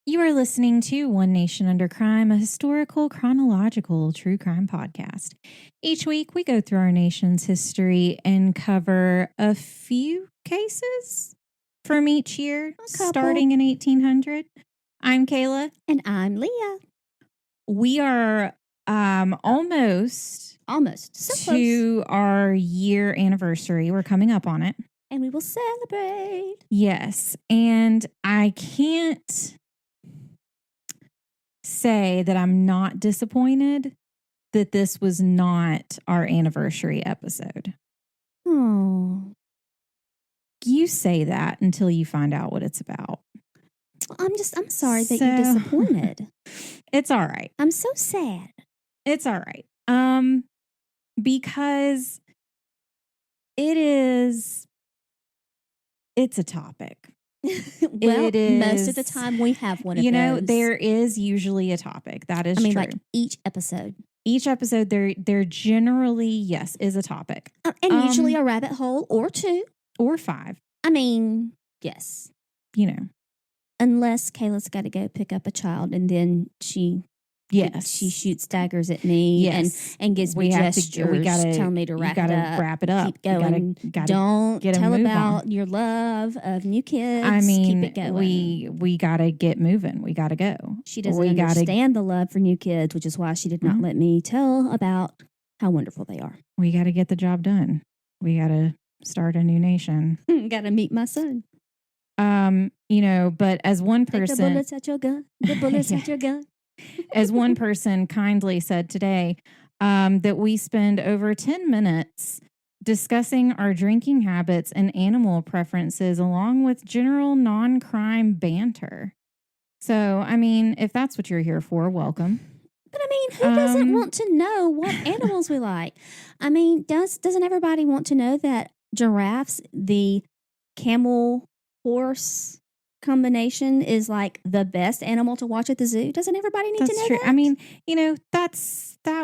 You are listening to One Nation Under Crime, a historical, chronological true crime podcast. Each week, we go through our nation's history and cover a few cases from each year, starting in 1800. I'm Kayla. And I'm Leah. We are almost So to our year anniversary. We're coming up on it. And we will celebrate. Yes. And I can't say that I'm not disappointed that this was not our anniversary episode. Oh. You say that until you find out what it's about. I'm sorry that you're disappointed. It's all right. I'm so sad. It's all right. Because it's a topic. Well, it is, most of the time we have one of those. You know, there is usually a topic. That is true. Like each episode. Each episode, there generally, yes, is a topic. And usually a rabbit hole or two. Or 5. I mean, yes. You know. Unless Kayla's got to go pick up a child and then she shoots daggers at me and gives me gestures, telling me to wrap it up. Wrap it up. Keep going. Don't tell about your love of new kids. I mean, keep it going. We got to get moving. We got to go. She doesn't understand the love for new kids, which is why she did not let me tell about how wonderful they are. We got to get the job done. We got to start a new nation. Got to meet my son. You know, but as one person, the bullets at your gun. The bullets at your gun. As one person kindly said today, that we spend over 10 minutes discussing our drinking habits and animal preferences along with general non-crime banter. So, I mean, if that's what you're here for, welcome. But I mean, who doesn't want to know what animals we like? I mean, doesn't everybody want to know that giraffes, the camel horse combination, is like the best animal to watch at the zoo? Doesn't everybody need to know that? I mean, you know, that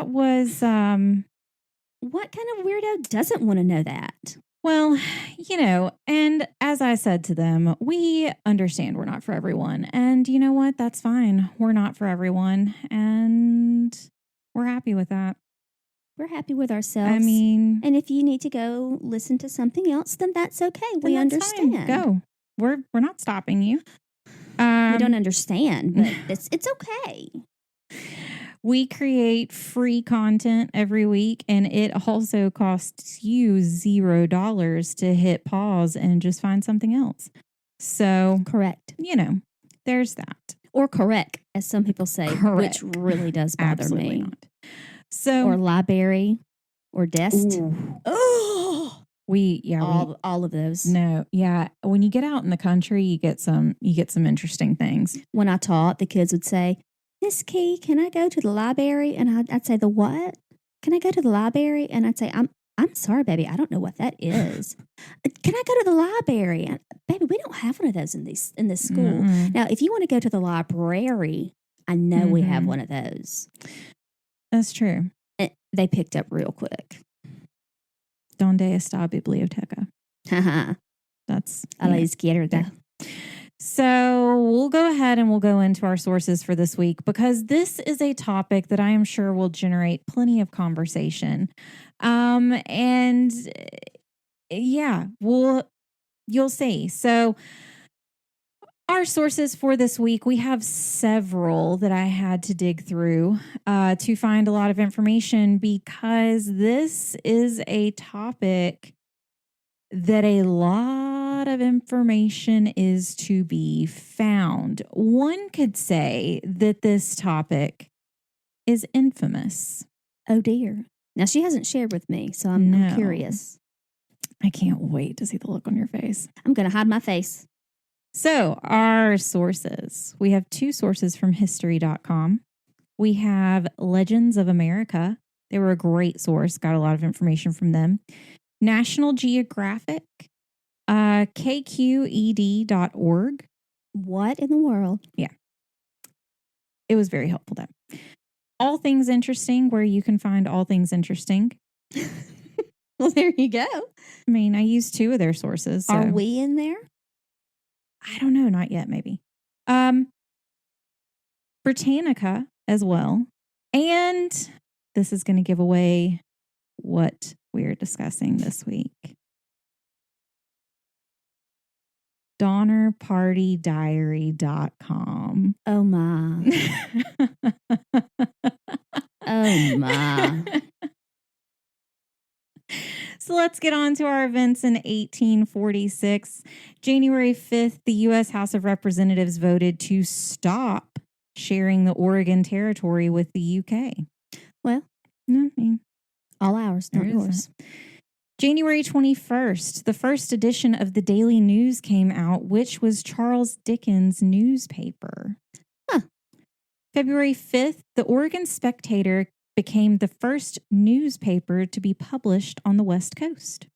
was what kind of weirdo doesn't want to know that? Well, you know, and as I said to them, we understand we're not for everyone. And you know what? That's fine. We're not for everyone. And we're happy with that. We're happy with ourselves. I mean, and if you need to go listen to something else, then that's okay. We understand. Fine. Go. We're not stopping you. We don't understand, but it's okay. We create free content every week, and it also costs you $0 to hit pause and just find something else. So, correct. You know, there's that. Or correct, as some people say, which really does bother Absolutely me. Not. So, or library, or desk. Oh. All of those. No, yeah. When you get out in the country, you get some interesting things. When I taught, the kids would say, "Miss Key, can I go to the library?" And I'd say, "The what? Can I go to the library?" And I'd say, I'm sorry, baby, I don't know what that is. Can I go to the library? And, baby, we don't have one of those in this school. Mm-hmm. Now, if you want to go to the library, I know we have one of those. That's true. And they picked up real quick. Donde está biblioteca? That's a la izquierda. So we'll go ahead and we'll go into our sources for this week, because this is a topic that I am sure will generate plenty of conversation. And yeah, you'll see. So our sources for this week, we have several that I had to dig through to find a lot of information, because this is a topic that a lot of information is to be found. One could say that this topic is infamous. Oh dear. Now, she hasn't shared with me, so I'm curious. I can't wait to see the look on your face. I'm going to hide my face. So our sources, we have 2 sources from history.com. We have Legends of America. They were a great source, got a lot of information from them. National Geographic, kqed.org. What in the world? Yeah. It was very helpful though. All Things Interesting, where you can find all things interesting. Well, there you go. I mean, I used 2 of their sources. So. Are we in there? I don't know. Not yet, maybe. Britannica as well. And this is going to give away what we're discussing this week. DonnerPartyDiary.com. Oh, my. Oh, my. So let's get on to our events in 1846. January 5th, the U.S. House of Representatives voted to stop sharing the Oregon Territory with the U.K. Well, I mean, all ours, not there is yours. January 21st, the first edition of the Daily News came out, which was Charles Dickens' newspaper. Huh. February 5th, the Oregon Spectator became the first newspaper to be published on the West Coast.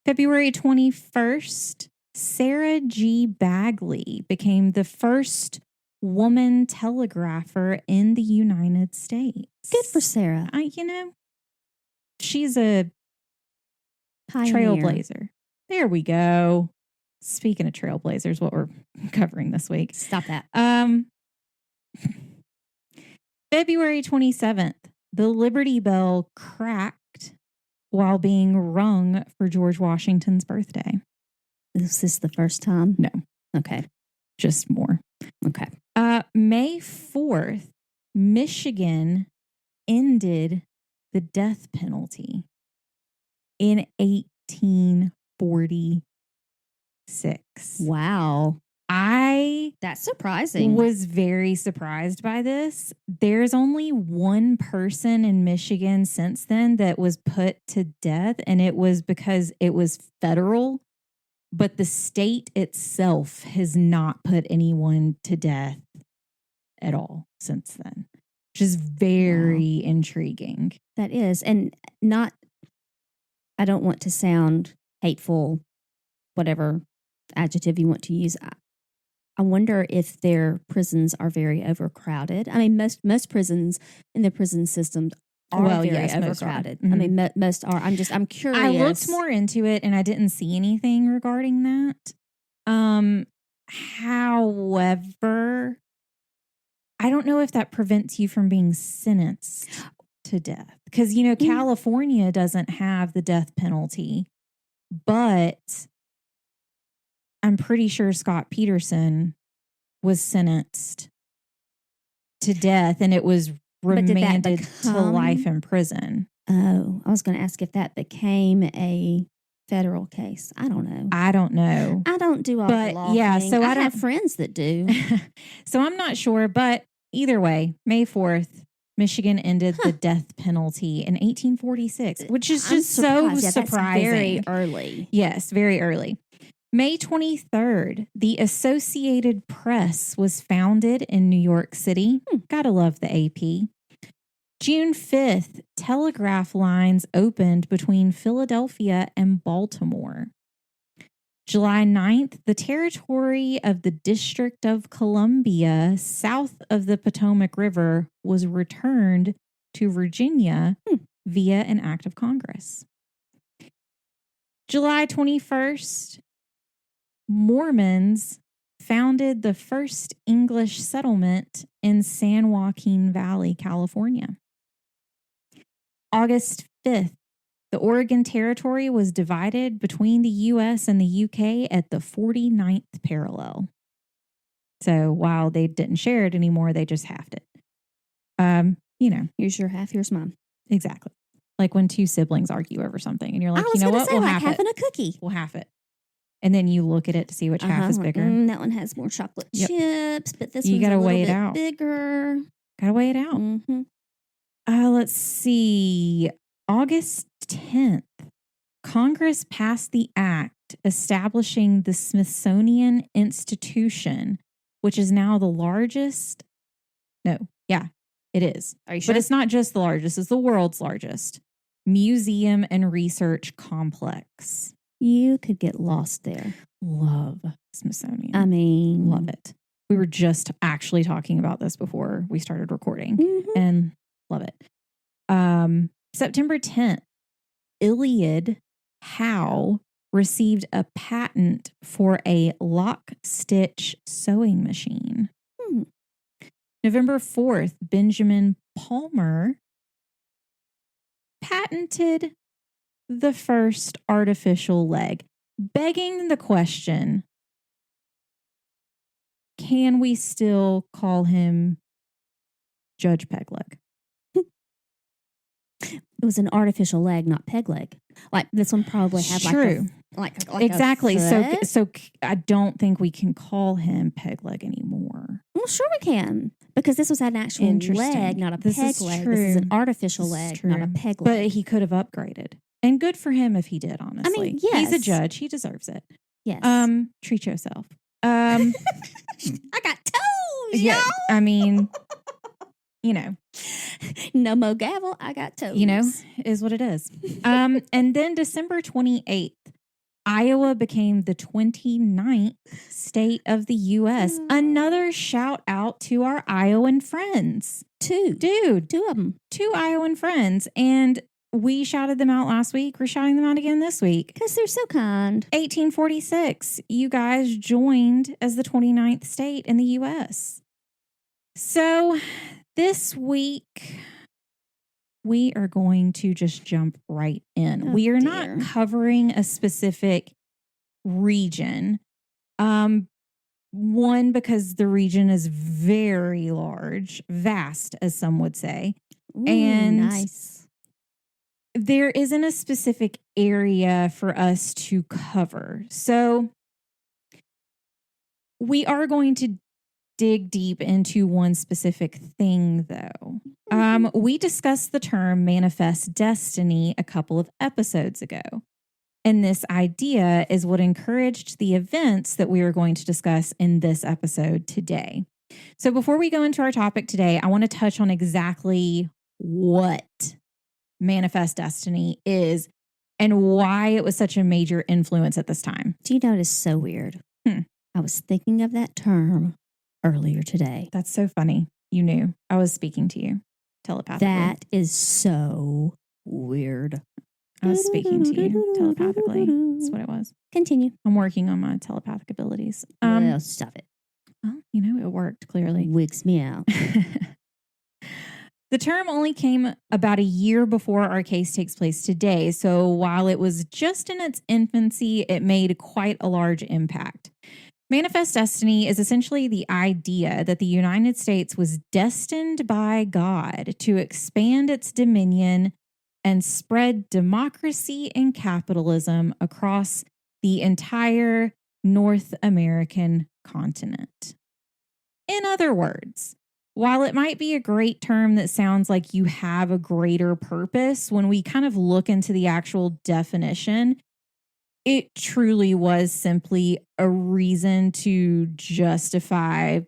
February 21st, Sarah G. Bagley became the first woman telegrapher in the United States. Good for Sarah. She's a Pioneer. trailblazer. There we go. Speaking of trailblazers, what we're covering this week. Stop that. February 27th, the Liberty Bell cracked while being rung for George Washington's birthday. Is this the first time? No. Okay. Just more. Okay. May 4th, Michigan ended the death penalty in 1846. Wow. That's surprising. Was very surprised by this. There's only one person in Michigan since then that was put to death, and it was because it was federal, but the state itself has not put anyone to death at all since then, which is very intriguing. That is. And I don't want to sound hateful, whatever adjective you want to use. I wonder if their prisons are very overcrowded. I mean, most prisons in the prison system are very overcrowded. Mm-hmm. I mean, most are. I'm curious. I looked more into it and I didn't see anything regarding that. However, I don't know if that prevents you from being sentenced to death. Because, California doesn't have the death penalty, but I'm pretty sure Scott Peterson was sentenced to death and it was remanded to life in prison. Oh, I was going to ask if that became a federal case. I don't know. I don't know. I don't do all the law thing. So I have friends that do. So I'm not sure, but either way, May 4th, Michigan ended the death penalty in 1846, which is just so surprising. That's very early. Yes, very early. May 23rd, the Associated Press was founded in New York City. Gotta love the AP. June 5th, telegraph lines opened between Philadelphia and Baltimore. July 9th, the territory of the District of Columbia, south of the Potomac River, was returned to Virginia via an act of Congress. July 21st, Mormons founded the first English settlement in San Joaquin Valley, California. August 5th, the Oregon Territory was divided between the U.S. and the U.K. at the 49th parallel. So while they didn't share it anymore, they just halved it. Here's your half, here's mine. Exactly. Like when two siblings argue over something and you're like, you know what? We'll half having a cookie. We'll half it. And then you look at it to see which half is bigger. That one has more chocolate chips, but this one's gotta a little weigh it bit out. bigger. Gotta weigh it out. Mm-hmm. Let's see. August 10th, Congress passed the act establishing the Smithsonian Institution, which is now the largest. No, yeah, it is. Are you sure? But it's not just the largest, it's the world's largest museum and research complex. You could get lost there. Love Smithsonian. I mean, love it. We were just actually talking about this before we started recording and love it. September 10th, Iliad Howe received a patent for a lock stitch sewing machine. November 4th, Benjamin Palmer patented the first artificial leg, begging the question, can we still call him Judge Pegleg? It was an artificial leg, not peg leg. Like this one probably had True. like Exactly. A foot. So I don't think we can call him Pegleg anymore. Well, sure we can, because this was an actual leg, not a This peg is leg. true. This is an artificial This is leg, true. not a peg But leg. he could have upgraded. And good for him if he did, honestly. He's a yes. judge. He deserves it. Yes. Treat yourself. I got toes, Yeah. y'all. I mean, you know. No more gavel. I got toes. You know, is what it is. And then December 28th, Iowa became the 29th state of the U.S. Another shout out to our Iowan friends. Two of them. 2 Iowan friends. And we shouted them out last week. We're shouting them out again this week. Because they're so kind. 1846, you guys joined as the 29th state in the U.S. So this week, we are going to just jump right in. Oh, we are dear. not covering a specific region. One, because the region is very large, vast, as some would say. Ooh, And nice. There isn't a specific area for us to cover. So we are going to dig deep into one specific thing, though. We discussed the term manifest destiny a couple of episodes ago. And this idea is what encouraged the events that we are going to discuss in this episode today. So before we go into our topic today, I want to touch on exactly what manifest destiny is and why it was such a major influence at this time. Do you know it is so weird? I was thinking of that term earlier today. That's so funny. You knew I was speaking to you telepathically. That is so weird. I was speaking to you telepathically. That's what it was. Continue. I'm working on my telepathic abilities. Well, stop it. Well, you know, it worked clearly. Wigs me out. The term only came about a year before our case takes place today. So while it was just in its infancy, it made quite a large impact. Manifest destiny is essentially the idea that the United States was destined by God to expand its dominion and spread democracy and capitalism across the entire North American continent. In other words, while it might be a great term that sounds like you have a greater purpose, when we kind of look into the actual definition, it truly was simply a reason to justify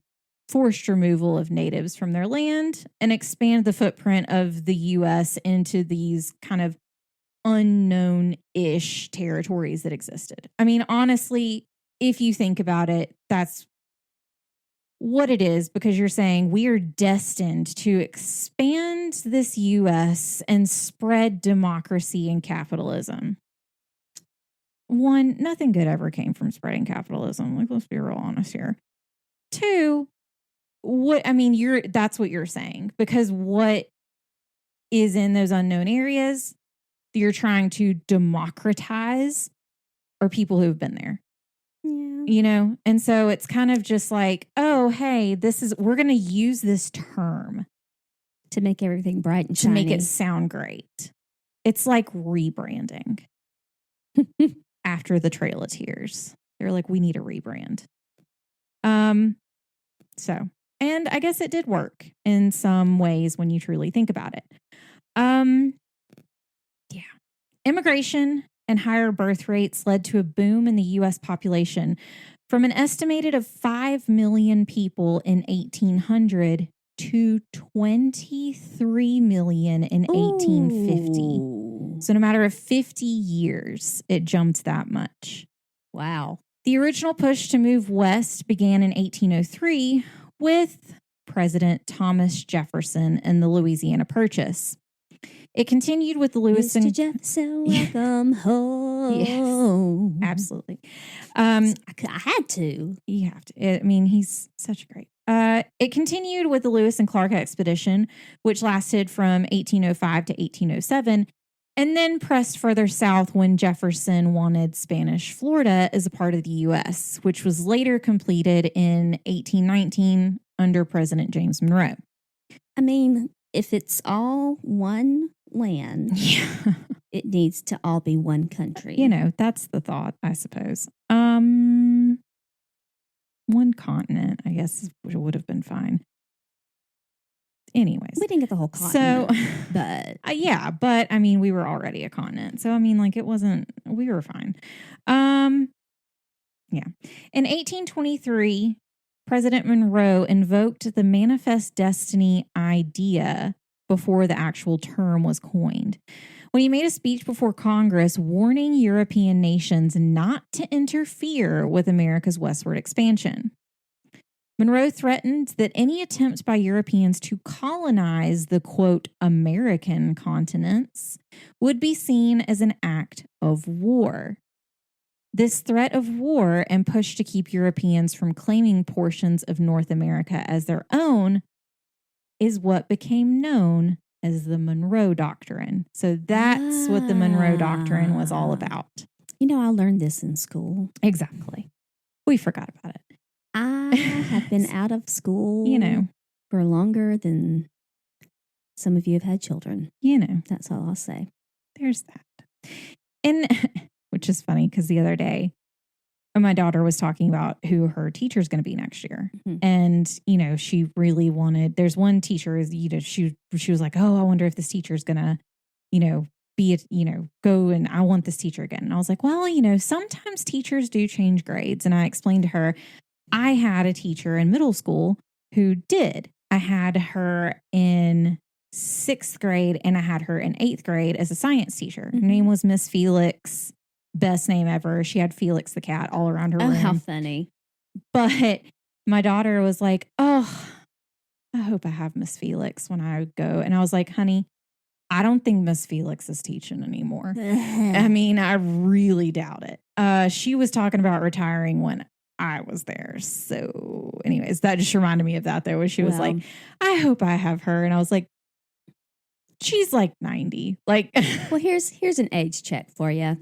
forced removal of natives from their land and expand the footprint of the U.S. into these kind of unknown-ish territories that existed. I mean, honestly, if you think about it, that's what it is, because you're saying we are destined to expand this U.S. and spread democracy and capitalism. One, nothing good ever came from spreading capitalism. Like, let's be real honest here. Two, that's what you're saying, because what is in those unknown areas you're trying to democratize are people who have been there. Yeah. You know, and so it's kind of just like, oh, hey, we're going to use this term To make everything bright and to shiny. make it sound great. It's like rebranding. After the Trail of Tears, they're like, we need a rebrand. So, and I guess it did work in some ways when you truly think about it. Yeah. Immigration and higher birth rates led to a boom in the U.S. population from an estimated of 5 million people in 1800 to 23 million in 1850. Ooh. So in a matter of 50 years, it jumped that much. Wow. The original push to move west began in 1803 with President Thomas Jefferson and the Louisiana Purchase. It continued with the Lewis Mr. and Jefferson, welcome home. Absolutely. I had to. You have to. I mean, he's such a great It continued with the Lewis and Clark expedition, which lasted from 1805 to 1807, and then pressed further south when Jefferson wanted Spanish Florida as a part of the U.S., which was later completed in 1819 under President James Monroe. I mean, if it's all one land, it needs to all be one country. You know, that's the thought, I suppose. One continent, I guess, would have been fine. Anyways. We didn't get the whole continent. So, but. Yeah, but I mean, we were already a continent. So, I mean, like, it wasn't, we were fine. Yeah. In 1823, President Monroe invoked the Manifest Destiny idea before the actual term was coined, when he made a speech before Congress warning European nations not to interfere with America's westward expansion. Monroe threatened that any attempt by Europeans to colonize the, quote, American continents would be seen as an act of war. This threat of war and push to keep Europeans from claiming portions of North America as their own is what became known as the Monroe Doctrine. So that's what the Monroe Doctrine was all about. You know, I learned this in school. Exactly. We forgot about it. I have been out of school, you know, for longer than some of you have had children. You know. That's all I'll say. There's that. And which is funny because the other day, my daughter was talking about who her teacher is going to be next year. Mm-hmm. And, you know, she really wanted, there's one teacher, you know, she was like, oh, I wonder if this teacher is going to, you know, go and I want this teacher again. And I was like, well, you know, sometimes teachers do change grades. And I explained to her, I had a teacher in middle school who did. I had her in 6th grade and I had her in 8th grade as a science teacher. Mm-hmm. Her name was Miss Felix. Best name ever. She had Felix the cat all around her room. Oh, how funny. But my daughter was like, oh, I hope I have Miss Felix when I go. And I was like, honey, I don't think Miss Felix is teaching anymore. I mean, I really doubt it. She was talking about retiring when I was there. So anyways, that just reminded me of that though, where she was like, I hope I have her. And I was like, she's like 90. Like, well, here's an age check for you.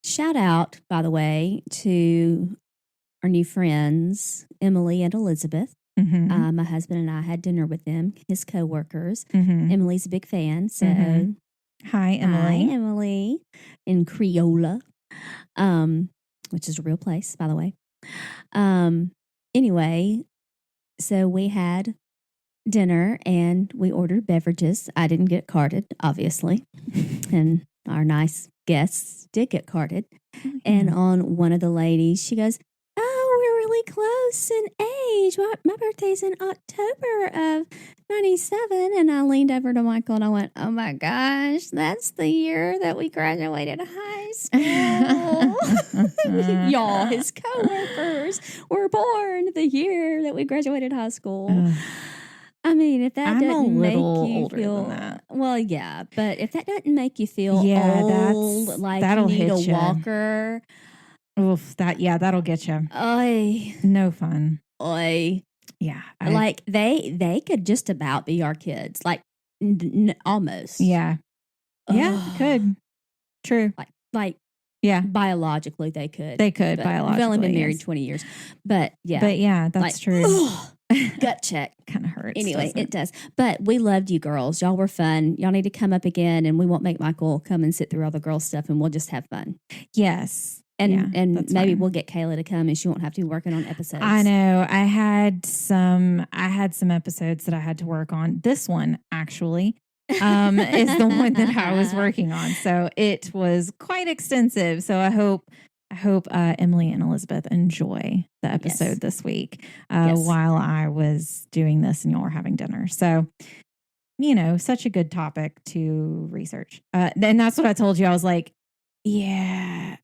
Shout out, by the way, to our new friends, Emily and Elizabeth. Mm-hmm. My husband and I had dinner with them, his coworkers. Mm-hmm. Emily's a big fan. So, Hi, Emily. Hi, Emily, in Creola, which is a real place, by the way. Anyway, so we had dinner and we ordered beverages. I didn't get carded, obviously. And our nice guests did get carded. Mm-hmm. And on one of the ladies, she goes, oh, we're really close in age. My birthday's in October of 97. And I leaned over to Michael and I went, oh my gosh, that's the year that we graduated high school. Y'all, his coworkers were born the year that we graduated high school. I mean, if that doesn't make you feel, well, yeah, but if that doesn't make you feel old, like you need a walker, oof, that'll get you. Oy, no fun. Oy, yeah, like they could just about be our kids, like almost. Yeah, yeah, could. True. Like. Yeah, biologically they could. Biologically. We've only been married 20 years, but yeah, that's true. Gut check. Kind of hurts. Anyway, it does. But we loved you girls. Y'all were fun. Y'all need to come up again, and we won't make Michael come and sit through all the girls' stuff, and we'll just have fun. Yes. And maybe we'll get Kayla to come, and she won't have to be working on episodes. I know. I had some episodes that I had to work on. This one, actually, is the one that I was working on. So it was quite extensive. So I hope Emily and Elizabeth enjoy the episode this week while I was doing this and y'all were having dinner. So, you know, such a good topic to research. And that's what I told you. I was like, yeah,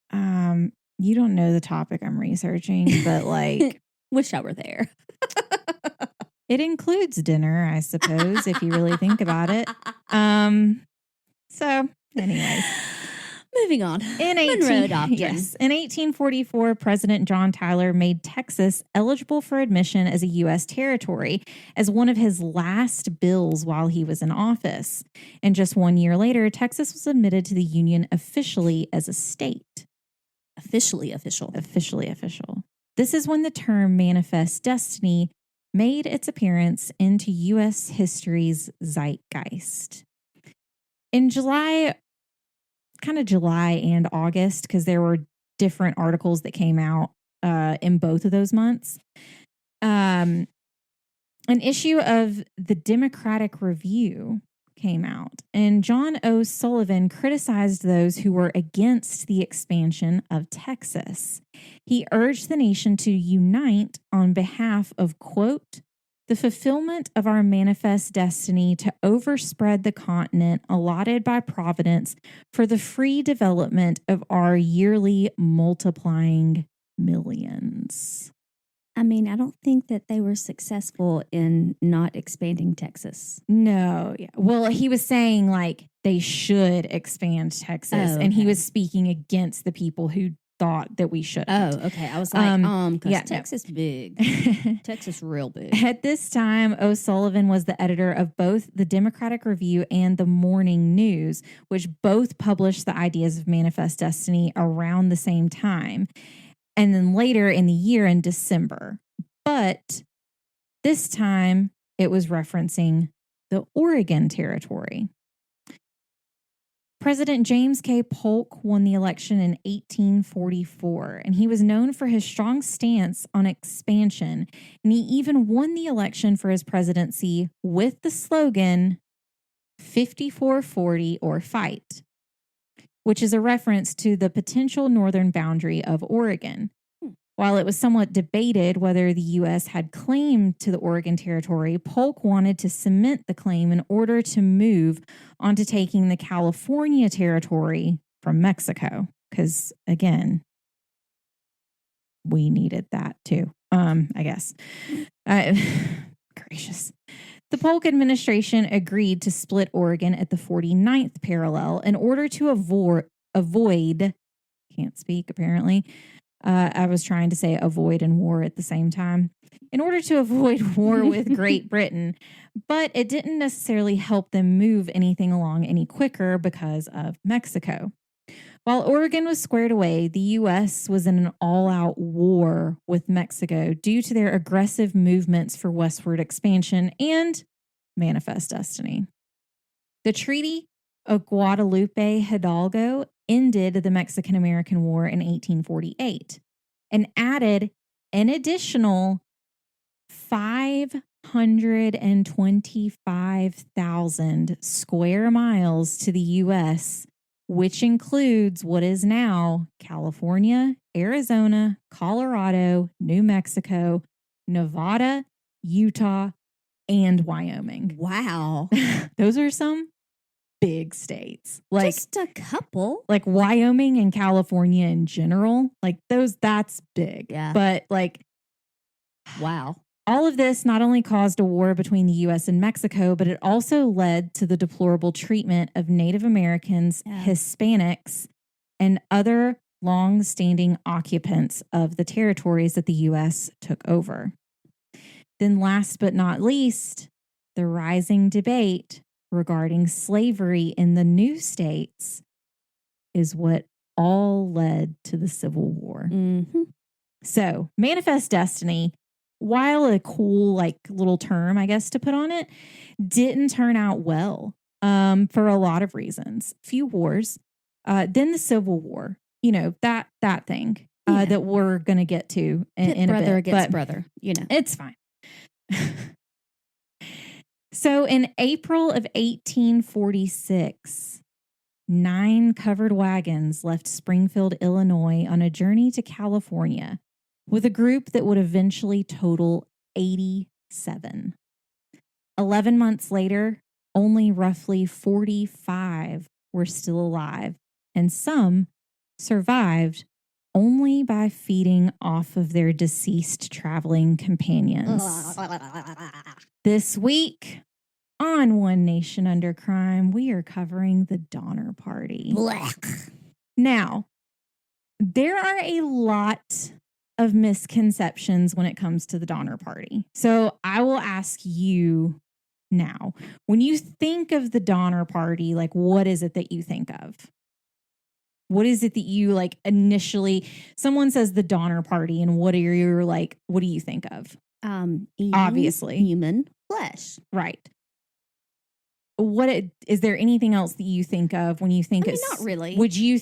you don't know the topic I'm researching, but like. Wish I were there. It includes dinner, I suppose, if you really think about it. So, anyways. moving on. Monroe Doctrine. Yes. In 1844, President John Tyler made Texas eligible for admission as a U.S. territory as one of his last bills while he was in office. And just 1 year later, Texas was admitted to the Union officially as a state. Officially official. Officially official. This is when the term manifest destiny made its appearance into U.S. history's zeitgeist. In July and August, because there were different articles that came out in both of those months, an issue of the Democratic Review came out, and John O. Sullivan criticized those who were against the expansion of Texas. He urged the nation to unite on behalf of, quote, the fulfillment of our manifest destiny to overspread the continent allotted by Providence for the free development of our yearly multiplying millions. I mean, I don't think that they were successful in not expanding Texas. No. Yeah. Well, he was saying like they should expand Texas, and he was speaking against the people who thought that we shouldn't. Oh, okay. I was like, because Texas big. Texas real big. At this time, O'Sullivan was the editor of both the Democratic Review and the Morning News, which both published the ideas of manifest destiny around the same time. And then later in the year in December. But this time it was referencing the Oregon Territory. President James K. Polk won the election in 1844, and he was known for his strong stance on expansion. And he even won the election for his presidency with the slogan 54-40 or fight, which is a reference to the potential northern boundary of Oregon. While it was somewhat debated whether the U.S. had claim to the Oregon Territory, Polk wanted to cement the claim in order to move on to taking the California Territory from Mexico. Because, again, we needed that too, I guess. Gracious. The Polk administration agreed to split Oregon at the 49th parallel in order to avoid, can't speak apparently, I was trying to say avoid and war at the same time, in order to avoid war with Great Britain, but it didn't necessarily help them move anything along any quicker because of Mexico. While Oregon was squared away, the U.S. was in an all-out war with Mexico due to their aggressive movements for westward expansion and manifest destiny. The Treaty of Guadalupe Hidalgo ended the Mexican-American War in 1848 and added an additional 525,000 square miles to the U.S., which includes what is now California, Arizona, Colorado, New Mexico, Nevada, Utah, and Wyoming. Wow. Those are some big states. Like just a couple. Like Wyoming and California in general. Like that's big. Yeah. But like, wow. All of this not only caused a war between the U.S. and Mexico, but it also led to the deplorable treatment of Native Americans, Hispanics, and other long-standing occupants of the territories that the U.S. took over. Then last but not least, the rising debate regarding slavery in the new states is what all led to the Civil War. Mm-hmm. So, manifest destiny, while a cool like little term, I guess, to put on it, didn't turn out well for a lot of reasons. Few wars, then the Civil War, that thing that we're going to get to in brother a bit. Against brother, It's fine. So in April of 1846, 9 covered wagons left Springfield, Illinois on a journey to California with a group that would eventually total 87. 11 months later, only roughly 45 were still alive, and some survived only by feeding off of their deceased traveling companions. This week on One Nation Under Crime, we are covering the Donner Party. Black. Now, there are a lot of misconceptions when it comes to the Donner Party. So I will ask you now, when you think of the Donner Party, like, what is it that you think of? What is it that you like initially? Someone says the Donner Party, and what do you think of? Obviously, human flesh. Right. Is there anything else that you think of when you think not really. Would you?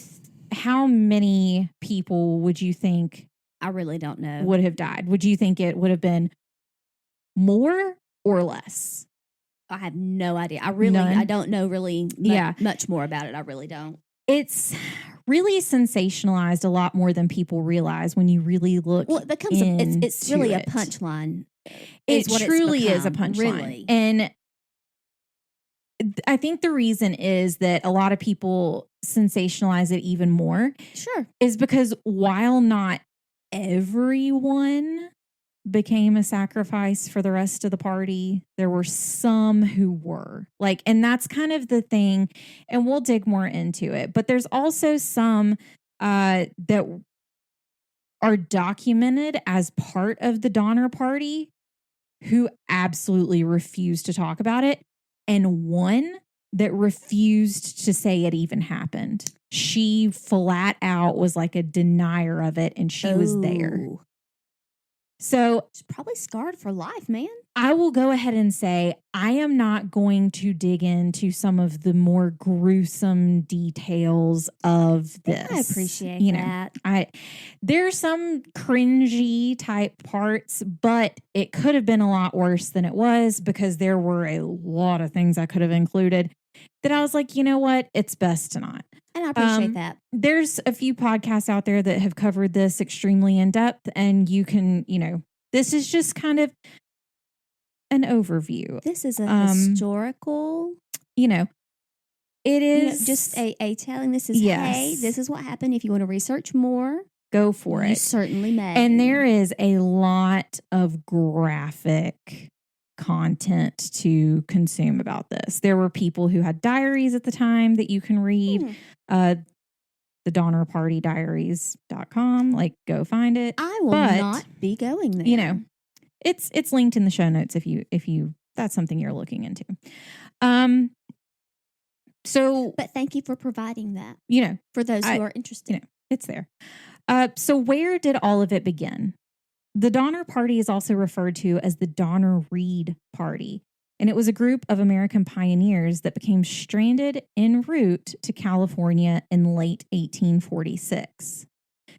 How many people would you think? I really don't know. Would have died? Would you think it would have been more or less? I have no idea. I don't know really much more about it. I really don't. It's really sensationalized a lot more than people realize when you really look. Well, it becomes it's really a punchline. It truly is a punchline. Really. And I think the reason is that a lot of people sensationalize it even more. Sure. Is because while not everyone became a sacrifice for the rest of the party, there were some who were. And that's kind of the thing, and we'll dig more into it. But there's also some that are documented as part of the Donner Party who absolutely refused to talk about it, and one that refused to say it even happened. She flat out was like a denier of it, and she was there. So she's probably scarred for life, man. I will go ahead and say I am not going to dig into some of the more gruesome details of this. I appreciate that. There's some cringy type parts, but it could have been a lot worse than it was because there were a lot of things I could have included that I was like, you know what? It's best to not. And I appreciate that. There's a few podcasts out there that have covered this extremely in depth, and you can, this is just kind of an overview. This is a historical, it is just a telling. This is, hey, this is what happened. If you want to research more, go for it. You certainly may. And there is a lot of graphic content to consume about this. There were people who had diaries at the time that you can read. The DonnerPartyDiaries.com. Go find it. I will not be going there. It's linked in the show notes if you that's something you're looking into. But thank you for providing that. For those who are interested. It's there. So where did all of it begin? The Donner Party is also referred to as the Donner-Reed Party, and it was a group of American pioneers that became stranded en route to California in late 1846.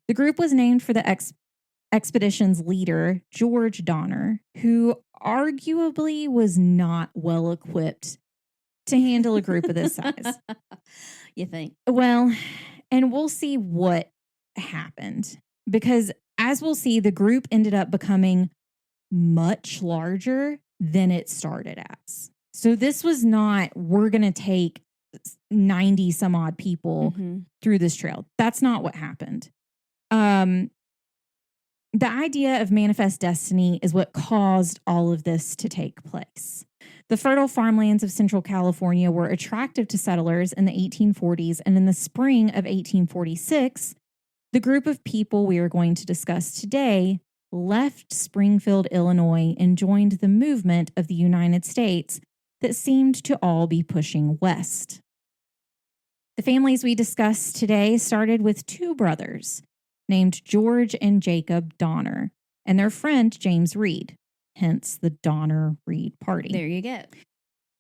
The group was named for the expedition's leader, George Donner, who arguably was not well equipped to handle a group of this size. You think? Well, and we'll see what happened, because as we'll see, the group ended up becoming much larger than it started as. So this was not, we're going to take 90 some odd people through this trail. That's not what happened. The idea of manifest destiny is what caused all of this to take place. The fertile farmlands of Central California were attractive to settlers in the 1840s, and in the spring of 1846, the group of people we are going to discuss today left Springfield, Illinois, and joined the movement of the United States that seemed to all be pushing west. The families we discuss today started with two brothers named George and Jacob Donner and their friend James Reed, hence the Donner-Reed Party. There you go.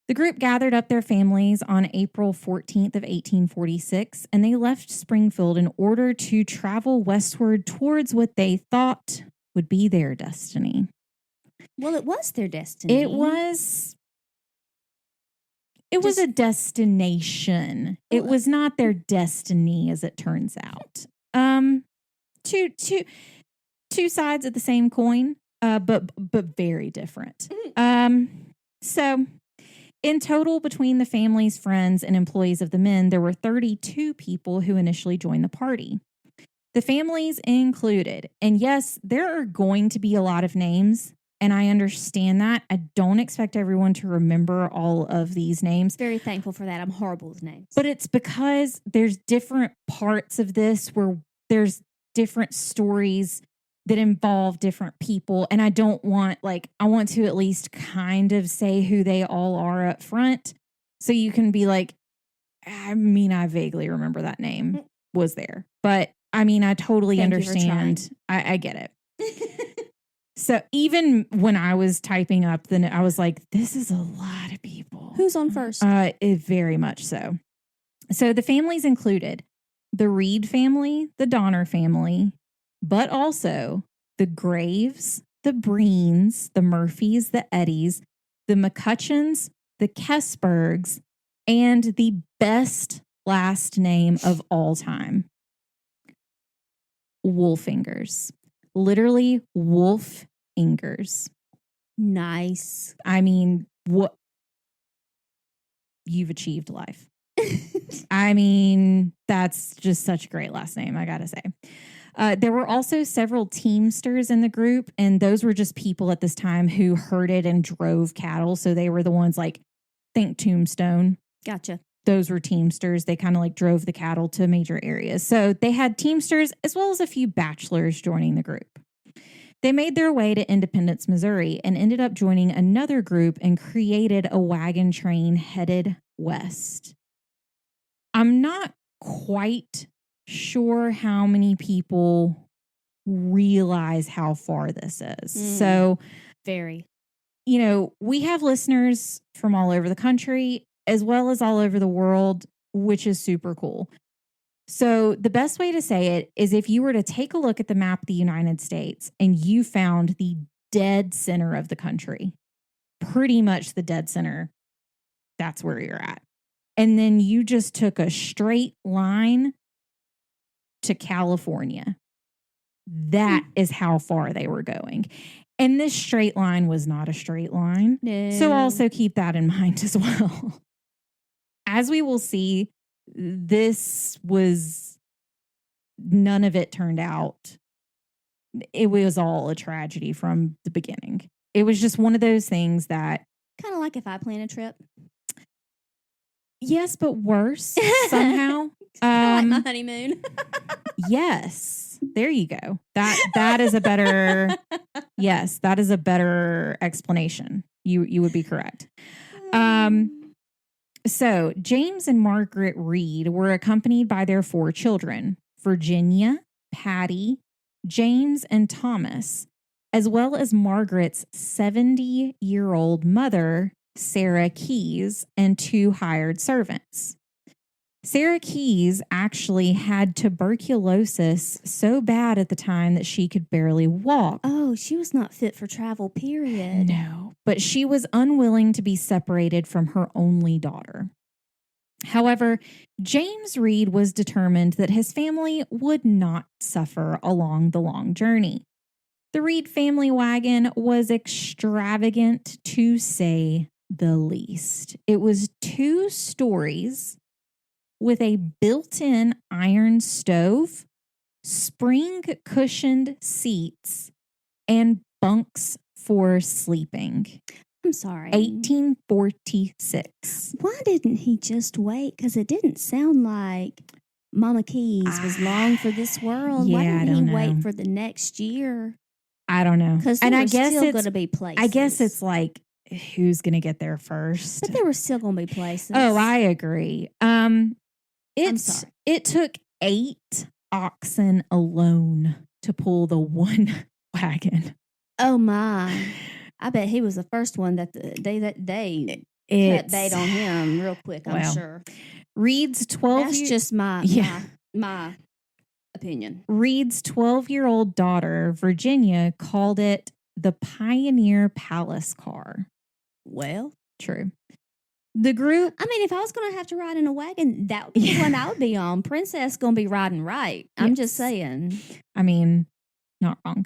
The group gathered up their families on April 14th of 1846, and they left Springfield in order to travel westward towards what they thought would be their destiny. Well, it was their destiny. It was a destination. It was not their destiny, as it turns out. Two sides of the same coin, but very different. So in total, between the families, friends, and employees of the men, there were 32 people who initially joined the party. The families included, and yes, there are going to be a lot of names And I understand that. I don't expect everyone to remember all of these names. Very thankful for that. I'm horrible with names. But it's because there's different parts of this where there's different stories that involve different people. And I don't want, I want to at least kind of say who they all are up front. So you can be like, I vaguely remember that name was there. But I totally understand. I get it. So even when I was typing up, then I was like, this is a lot of people. Who's on first? Very much so. So the families included the Reed family, the Donner family, but also the Graves, the Breens, the Murphys, the Eddies, the McCutcheons, the Kessbergs, and the best last name of all time, Wolfingers. Literally Wolfingers. Nice. What? You've achieved life. That's just such a great last name, I gotta say. There were also several teamsters in the group, and those were just people at this time who herded and drove cattle. So they were the ones think Tombstone. Gotcha. Those were teamsters. They kind of drove the cattle to major areas. So they had teamsters as well as a few bachelors joining the group. They made their way to Independence, Missouri, and ended up joining another group and created a wagon train headed west. I'm not quite sure how many people realize how far this is. So, very. We have listeners from all over the country as well as all over the world, which is super cool. So the best way to say it is if you were to take a look at the map of the United States and you found the dead center of the country, pretty much the dead center, that's where you're at. And then you just took a straight line to California. That is how far they were going. And this straight line was not a straight line. No. So also keep that in mind as well. As we will see, none of it turned out. It was all a tragedy from the beginning. It was just one of those things that... Kind of like if I plan a trip. Yes, but worse somehow. Like my honeymoon. Yes. There you go. That is a better... Yes, that is a better explanation. You would be correct. So James and Margaret Reed were accompanied by their 4 children, Virginia, Patty, James, and Thomas, as well as Margaret's 70-year-old mother, Sarah Keyes, and 2 hired servants. Sarah Keyes actually had tuberculosis so bad at the time that she could barely walk. Oh, she was not fit for travel, period. No, but she was unwilling to be separated from her only daughter. However, James Reed was determined that his family would not suffer along the long journey. The Reed family wagon was extravagant, to say the least. It was 2 stories with a built-in iron stove, spring-cushioned seats, and bunks for sleeping. I'm sorry. 1846. Why didn't he just wait? Because it didn't sound like Mama Keyes was long for this world. Yeah, Why didn't he know. wait for the next year? I don't know. Because there were still going to be places. I guess it's like, who's going to get there first? But there were still going to be places. Oh, I agree. I'm sorry. It took 8 oxen alone to pull the one wagon. Oh my! I bet he was the first one that they cut bait on him real quick. I'm sure. Reed's 12. That's just my opinion. Reed's 12-year-old daughter Virginia called it the Pioneer Palace car. Well, true. The group... I mean, if I was going to have to ride in a wagon, that would be the one I would be on. Princess going to be riding right. I'm just saying. I mean, not wrong.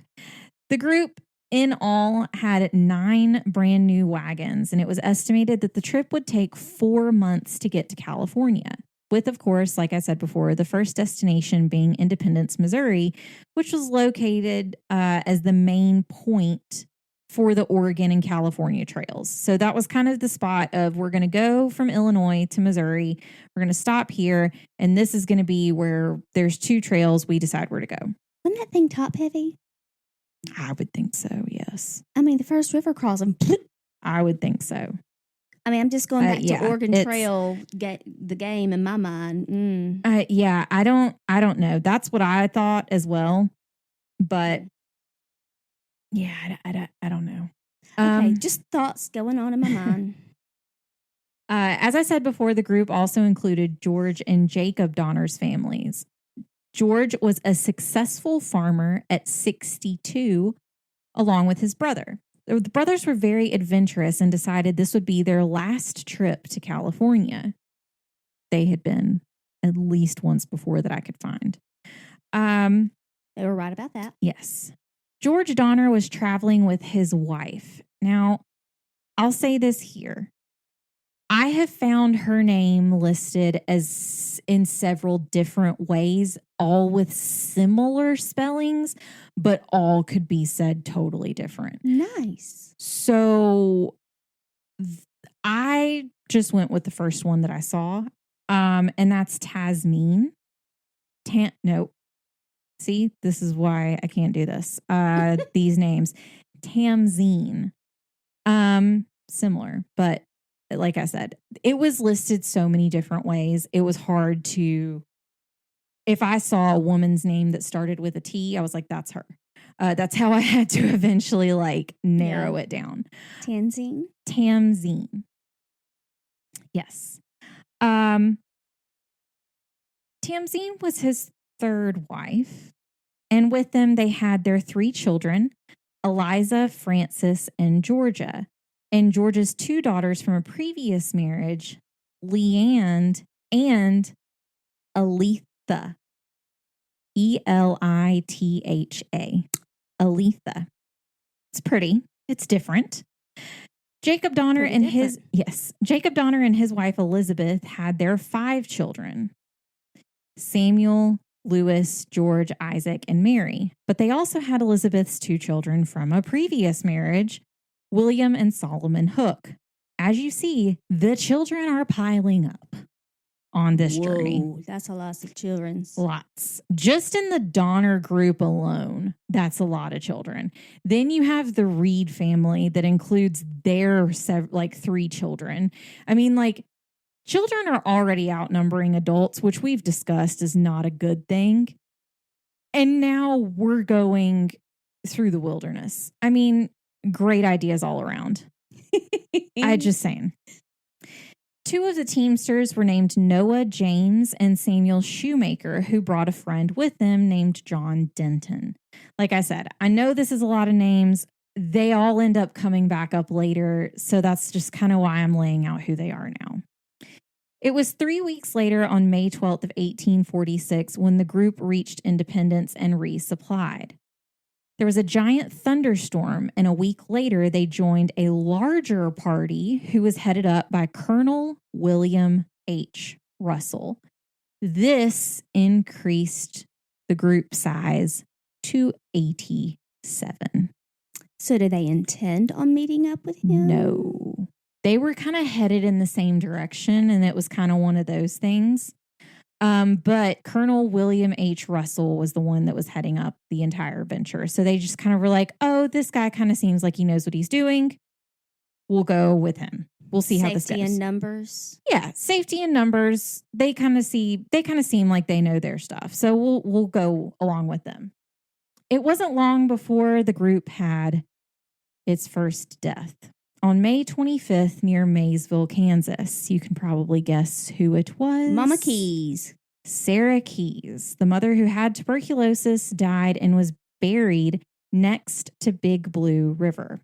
The group in all had 9 brand new wagons, and it was estimated that the trip would take 4 months to get to California, with, of course, like I said before, the first destination being Independence, Missouri, which was located as the main point for the Oregon and California trails. So that was kind of the spot of we're going to go from Illinois to Missouri. We're going to stop here. And this is going to be where there's 2 trails. We decide where to go. Wasn't that thing top heavy? I would think so, yes. I mean, the first river crossing. I would think so. I mean, I'm just going back yeah, to Oregon Trail, the game in my mind. Yeah, I don't know. That's what I thought as well. But yeah, I don't know. Okay, just thoughts going on in my mind. As I said before, the group also included George and Jacob Donner's families. George was a successful farmer at 62, along with his brother. The brothers were very adventurous and decided this would be their last trip to California. They had been at least once before that I could find. They were right about that. Yes. George Donner was traveling with his wife. Now, I'll say this here. I have found her name listed as in several different ways, all with similar spellings, but all could be said totally different. Nice. So I just went with the first one that I saw, and that's Tasmin. Nope. See, this is why I can't do this. These names. Tamzine. Similar, but like I said, it was listed so many different ways. It was hard to, if I saw a woman's name that started with a T, I was like, that's her. That's how I had to eventually narrow it down. Tamzine. Yes. Tamzine was his 3rd wife. And with them, they had their 3 children, Eliza, Frances, and Georgia. And George's 2 daughters from a previous marriage, Leanne and Aletha. Elitha. Aletha. It's pretty. It's different. Jacob Donner and his wife Elizabeth had their 5 children. Samuel, Louis, George, Isaac, and Mary. But they also had Elizabeth's 2 children from a previous marriage, William and Solomon Hook. As you see, the children are piling up on this journey. That's a lot of children. Lots. Just in the Donner group alone, that's a lot of children. Then you have the Reed family that includes their 3 children. I mean, children are already outnumbering adults, which we've discussed is not a good thing. And now we're going through the wilderness. I mean, great ideas all around. I just saying. 2 of the teamsters were named Noah James and Samuel Shoemaker, who brought a friend with them named John Denton. Like I said, I know this is a lot of names. They all end up coming back up later, so that's just kind of why I'm laying out who they are now. It was 3 weeks later on May 12th of 1846 when the group reached Independence and resupplied. There was a giant thunderstorm, and a week later, they joined a larger party who was headed up by Colonel William H. Russell. This increased the group size to 87. So did they intend on meeting up with him? No. They were kind of headed in the same direction, and it was kind of one of those things. But Colonel William H. Russell was the one that was heading up the entire venture. So they just kind of were like, oh, this guy kind of seems like he knows what he's doing. We'll go with him. We'll see how this goes. Safety in numbers. Yeah, safety in numbers. They kind of seem like they know their stuff. So we'll go along with them. It wasn't long before the group had its first death. On May 25th, near Maysville, Kansas, you can probably guess who it was. Mama Keys. Sarah Keys, the mother who had tuberculosis, died and was buried next to Big Blue River.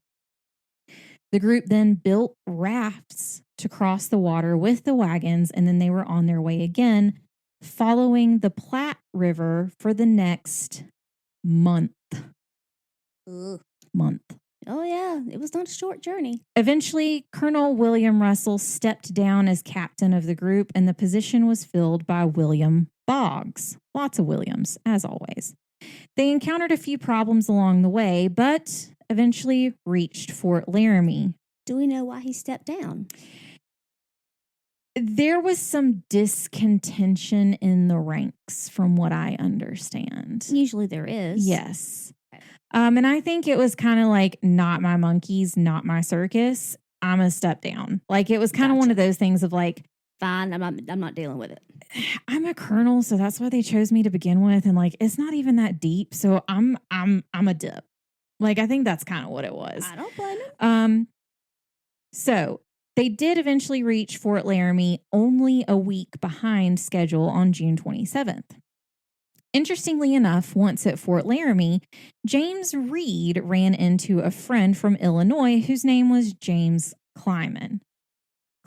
The group then built rafts to cross the water with the wagons, and then they were on their way again, following the Platte River for the next month. Oh, yeah. It was not a short journey. Eventually, Colonel William Russell stepped down as captain of the group, and the position was filled by William Boggs. Lots of Williams, as always. They encountered a few problems along the way, but eventually reached Fort Laramie. Do we know why he stepped down? There was some discontention in the ranks, from what I understand. Usually there is. Yes. And I think it was kind of like, not my monkeys, not my circus. I'm a step down. Like, it was kind of one of those things of like, fine, I'm not dealing with it. I'm a colonel, so that's why they chose me to begin with, and like, it's not even that deep. So I'm a dip. Like, I think that's kind of what it was. I don't blame him. So they did eventually reach Fort Laramie only a week behind schedule on June 27th. Interestingly enough, once at Fort Laramie, James Reed ran into a friend from Illinois whose name was James Clyman.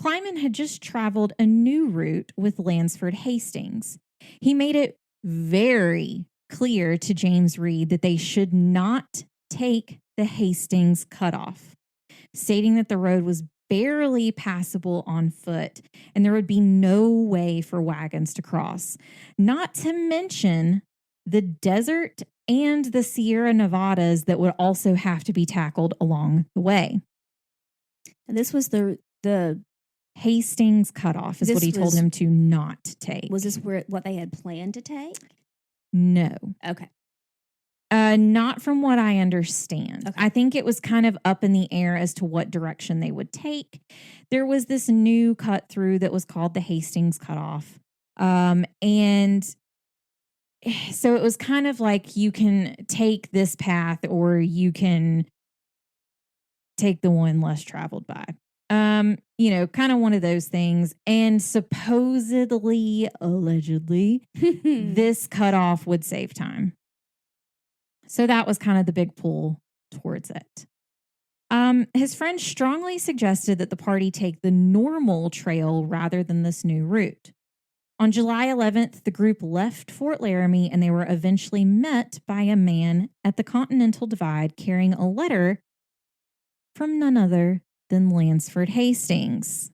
Clyman had just traveled a new route with Lansford Hastings. He made it very clear to James Reed that they should not take the Hastings Cutoff, stating that the road was barely passable on foot and there would be no way for wagons to cross, not to mention the desert and the Sierra Nevadas that would also have to be tackled along the way. And this was the Hastings Cutoff is what he told him to not take. Was this what they had planned to take? No. Okay. Not from what I understand. Okay. I think it was kind of up in the air as to what direction they would take. There was this new cut through that was called the Hastings Cutoff. And so it was kind of like, you can take this path or you can take the one less traveled by. Kind of one of those things. And supposedly, allegedly, this cutoff would save time. So that was kind of the big pull towards it. His friend strongly suggested that the party take the normal trail rather than this new route. On July 11th, the group left Fort Laramie and they were eventually met by a man at the Continental Divide carrying a letter from none other than Lansford Hastings.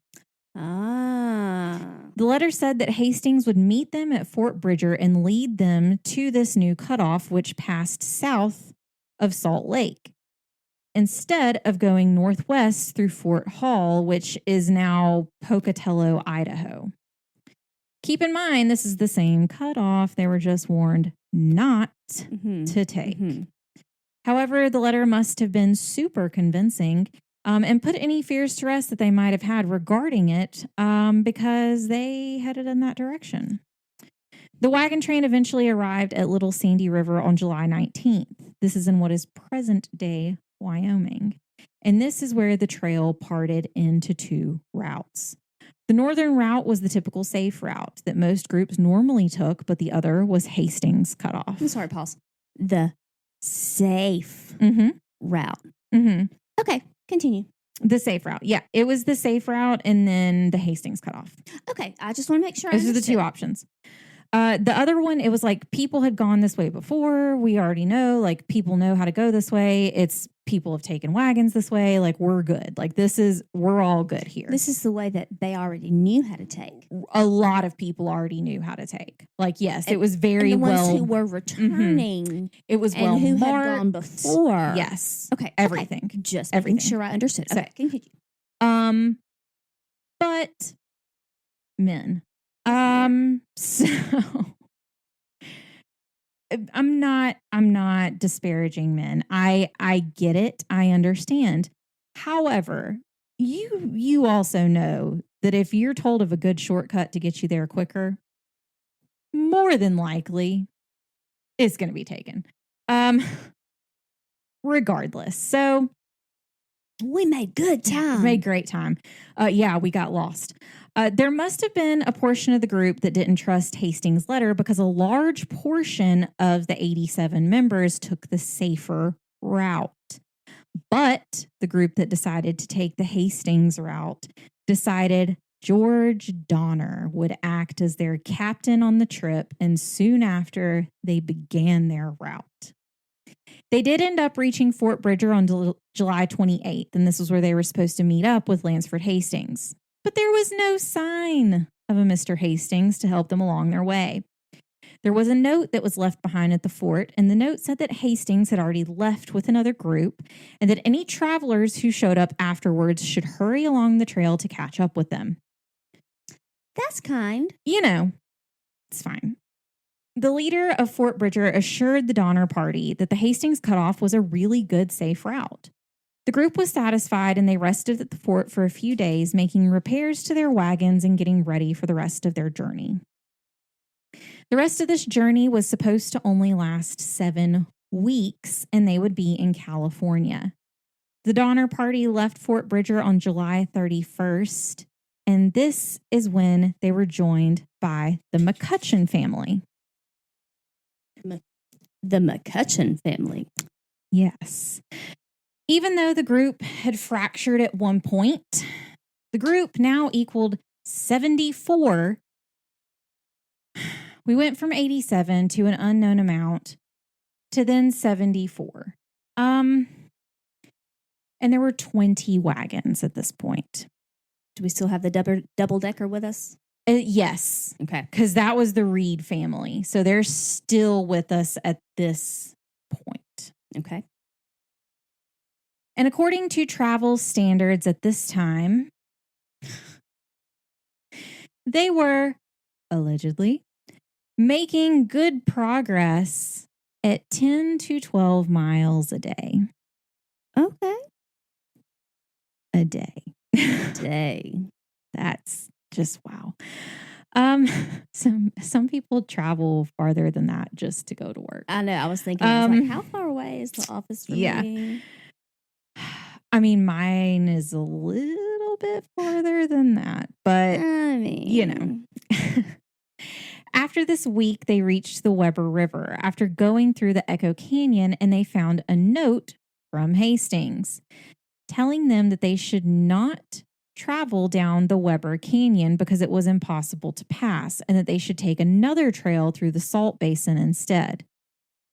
The letter said that Hastings would meet them at Fort Bridger and lead them to this new cutoff, which passed south of Salt Lake, instead of going northwest through Fort Hall, which is now Pocatello, Idaho. Keep in mind, this is the same cutoff. They were just warned not to take. However, the letter must have been super convincing and put any fears to rest that they might have had regarding it because they headed in that direction. The wagon train eventually arrived at Little Sandy River on July 19th. This is in what is present-day Wyoming. And this is where the trail parted into two routes. The northern route was the typical safe route that most groups normally took, but the other was Hastings Cutoff. I'm sorry, pause. The safe route. Okay, continue. The safe route. Yeah, it was the safe route and then the Hastings Cutoff. Okay, I just want to make sure Those are the two options. The other one, it was like people had gone this way before. We already know, like, people know how to go this way. It's people have taken wagons this way. Like, we're good. Like, we're all good here. This is the way that they already knew how to take. A lot of people already knew how to take. Like, yes, it was very and the well. ones who were returning. It was well and who marked. had gone before. Yes. Okay. Everything. Okay. Just everything. making sure I understood. Okay, continue. But men. So I'm not disparaging men. I get it. I understand. However, you also know that if you're told of a good shortcut to get you there quicker, more than likely it's going to be taken. Regardless. So we made good time. We made great time. Yeah, we got lost. There must have been a portion of the group that didn't trust Hastings' letter because a large portion of the 87 members took the safer route. But the group that decided to take the Hastings route decided George Donner would act as their captain on the trip, and soon after, they began their route. They did end up reaching Fort Bridger on July 28th, and this was where they were supposed to meet up with Lansford Hastings. But there was no sign of a Mr. Hastings to help them along their way. There was a note that was left behind at the fort, and the note said that Hastings had already left with another group and that any travelers who showed up afterwards should hurry along the trail to catch up with them. That's kind. You know, it's fine. The leader of Fort Bridger assured the Donner Party that the Hastings Cutoff was a really good, safe route. The group was satisfied and they rested at the fort for a few days, making repairs to their wagons and getting ready for the rest of their journey. The rest of this journey was supposed to only last 7 weeks, and they would be in California. The Donner Party left Fort Bridger on July 31st, and this is when they were joined by the McCutcheon family. The McCutcheon family. Yes. Even though the group had fractured at one point, the group now equaled 74. We went from 87 to an unknown amount to then 74. And there were 20 wagons at this point. Do we still have the double decker with us? Yes. Okay. Because that was the Reed family. So they're still with us at this point. Okay. And according to travel standards at this time, they were allegedly making good progress at 10 to 12 miles a day. Okay. A day. Day. That's just wow. Some people travel farther than that just to go to work. I know. I was thinking, I was like, how far away is the office from me? I mean, mine is a little bit farther than that, but I mean, you know. After this week, they reached the Weber River after going through the Echo Canyon, and they found a note from Hastings telling them that they should not travel down the Weber Canyon because it was impossible to pass, and that they should take another trail through the Salt Basin instead.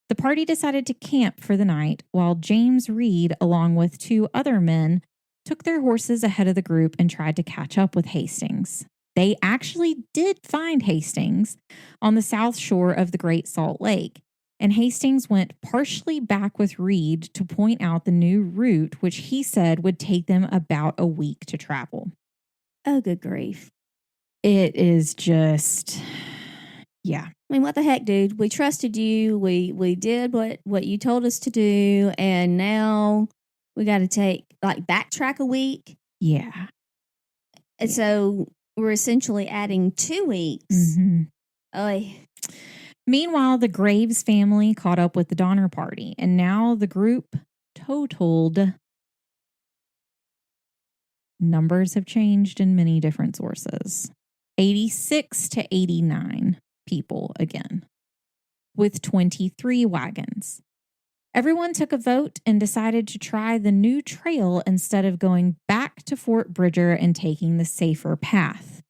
The party decided to camp for the night while James Reed, along with 2 other men, took their horses ahead of the group and tried to catch up with Hastings. They actually did find Hastings on the south shore of the Great Salt Lake, and Hastings went partially back with Reed to point out the new route, which he said would take them about a week to travel. Oh, good grief. It is just, yeah. I mean, what the heck, dude? We trusted you. We did what you told us to do, and now we got to backtrack a week. Yeah. And so we're essentially adding 2 weeks. Mm-hmm. Oy. Meanwhile, the Graves family caught up with the Donner Party, and now the group totaled. Numbers have changed in many different sources. 86 to 89 people again, with 23 wagons. Everyone took a vote and decided to try the new trail instead of going back to Fort Bridger and taking the safer path.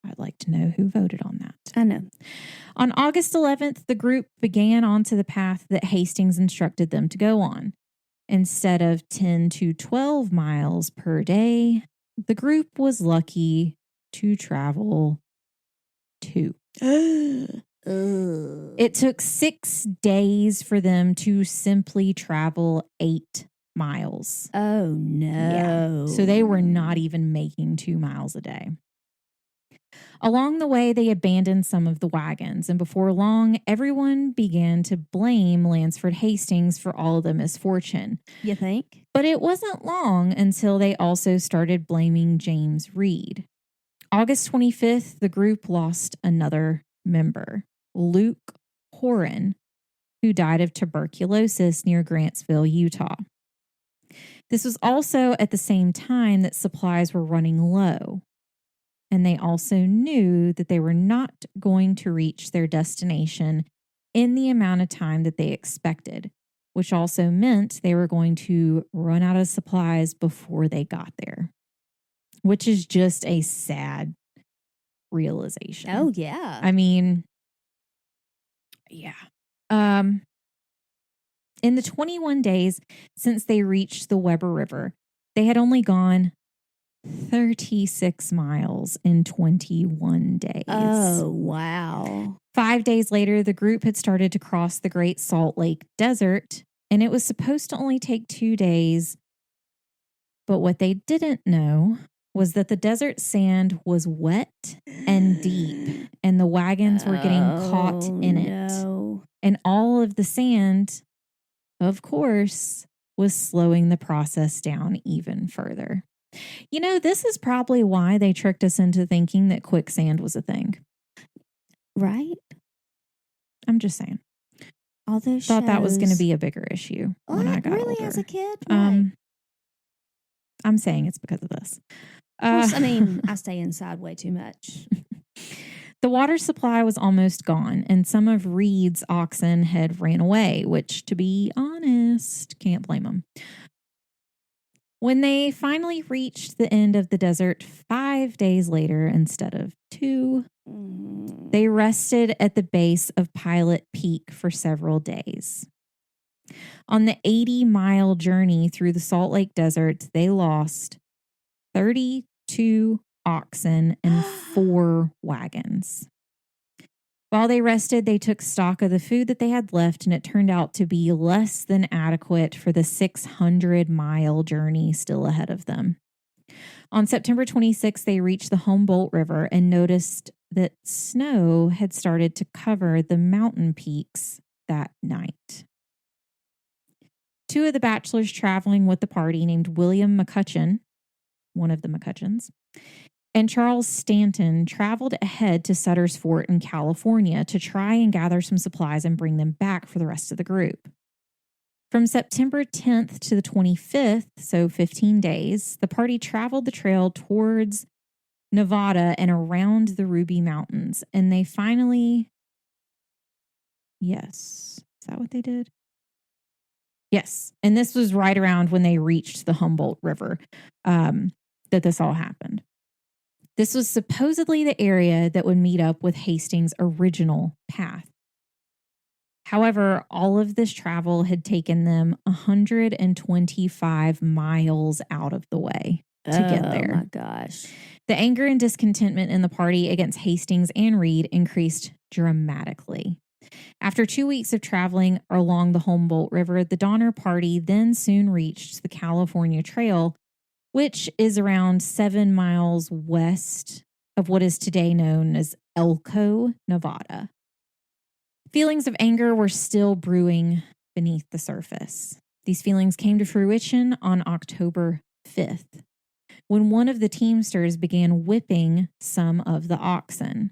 I'd like to know who voted on that. I know. On August 11th, the group began onto the path that Hastings instructed them to go on. Instead of 10 to 12 miles per day, the group was lucky to travel 2. It took 6 days for them to simply travel 8 miles. Oh, no. Yeah. So they were not even making 2 miles a day. Along the way, they abandoned some of the wagons, and before long, everyone began to blame Lansford Hastings for all of the misfortune. You think? But it wasn't long until they also started blaming James Reed. August 25th, the group lost another member, Luke Horan, who died of tuberculosis near Grantsville, Utah. This was also at the same time that supplies were running low. And they also knew that they were not going to reach their destination in the amount of time that they expected, which also meant they were going to run out of supplies before they got there, which is just a sad realization. Oh, yeah. I mean, yeah. In the 21 days since they reached the Weber River, they had only gone 36 miles in 21 days. Oh, wow. 5 days later, the group had started to cross the Great Salt Lake Desert, and it was supposed to only take 2 days. But what they didn't know was that the desert sand was wet and deep, and the wagons were getting caught in it. And all of the sand, of course, was slowing the process down even further. You know, this is probably why they tricked us into thinking that quicksand was a thing. Right? I'm just saying. All those Thought that was going to shows. be a bigger issue when I got really older. as a kid? Why? I'm saying it's because of this. Well, I mean, I stay inside way too much. The water supply was almost gone, and some of Reed's oxen had ran away, which, to be honest, can't blame them. When they finally reached the end of the desert 5 days later instead of 2, they rested at the base of Pilot Peak for several days. On the 80-mile journey through the Salt Lake Desert, they lost 32 oxen and 4 wagons. While they rested, they took stock of the food that they had left, and it turned out to be less than adequate for the 600-mile journey still ahead of them. On September 26th, they reached the Humboldt River and noticed that snow had started to cover the mountain peaks that night. 2 of the bachelors traveling with the party, named William McCutcheon, one of the McCutcheons, and Charles Stanton, traveled ahead to Sutter's Fort in California to try and gather some supplies and bring them back for the rest of the group. From September 10th to the 25th, so 15 days, the party traveled the trail towards Nevada and around the Ruby Mountains, and they finally... Yes. Is that what they did? Yes. And this was right around when they reached the Humboldt River that this all happened. This was supposedly the area that would meet up with Hastings' original path. However, all of this travel had taken them 125 miles out of the way to get there. Oh, my gosh. The anger and discontentment in the party against Hastings and Reed increased dramatically. After 2 weeks of traveling along the Humboldt River, the Donner Party then soon reached the California Trail, which is around 7 miles west of what is today known as Elko, Nevada. Feelings of anger were still brewing beneath the surface. These feelings came to fruition on October 5th, when one of the teamsters began whipping some of the oxen.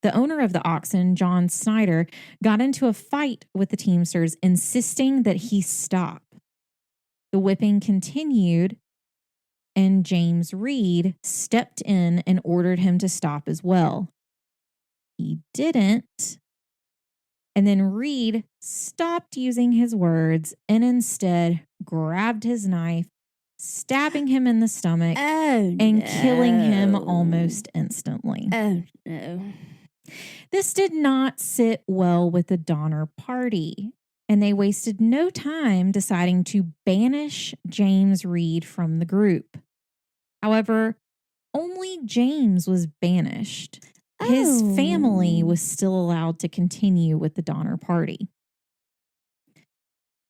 The owner of the oxen, John Snyder, got into a fight with the teamsters, insisting that he stop. The whipping continued, and James Reed stepped in and ordered him to stop as well. He didn't. And then Reed stopped using his words and instead grabbed his knife, stabbing him in the stomach and killing him almost instantly. Oh, no. This did not sit well with the Donner Party, and they wasted no time deciding to banish James Reed from the group. However, only James was banished. His family was still allowed to continue with the Donner Party.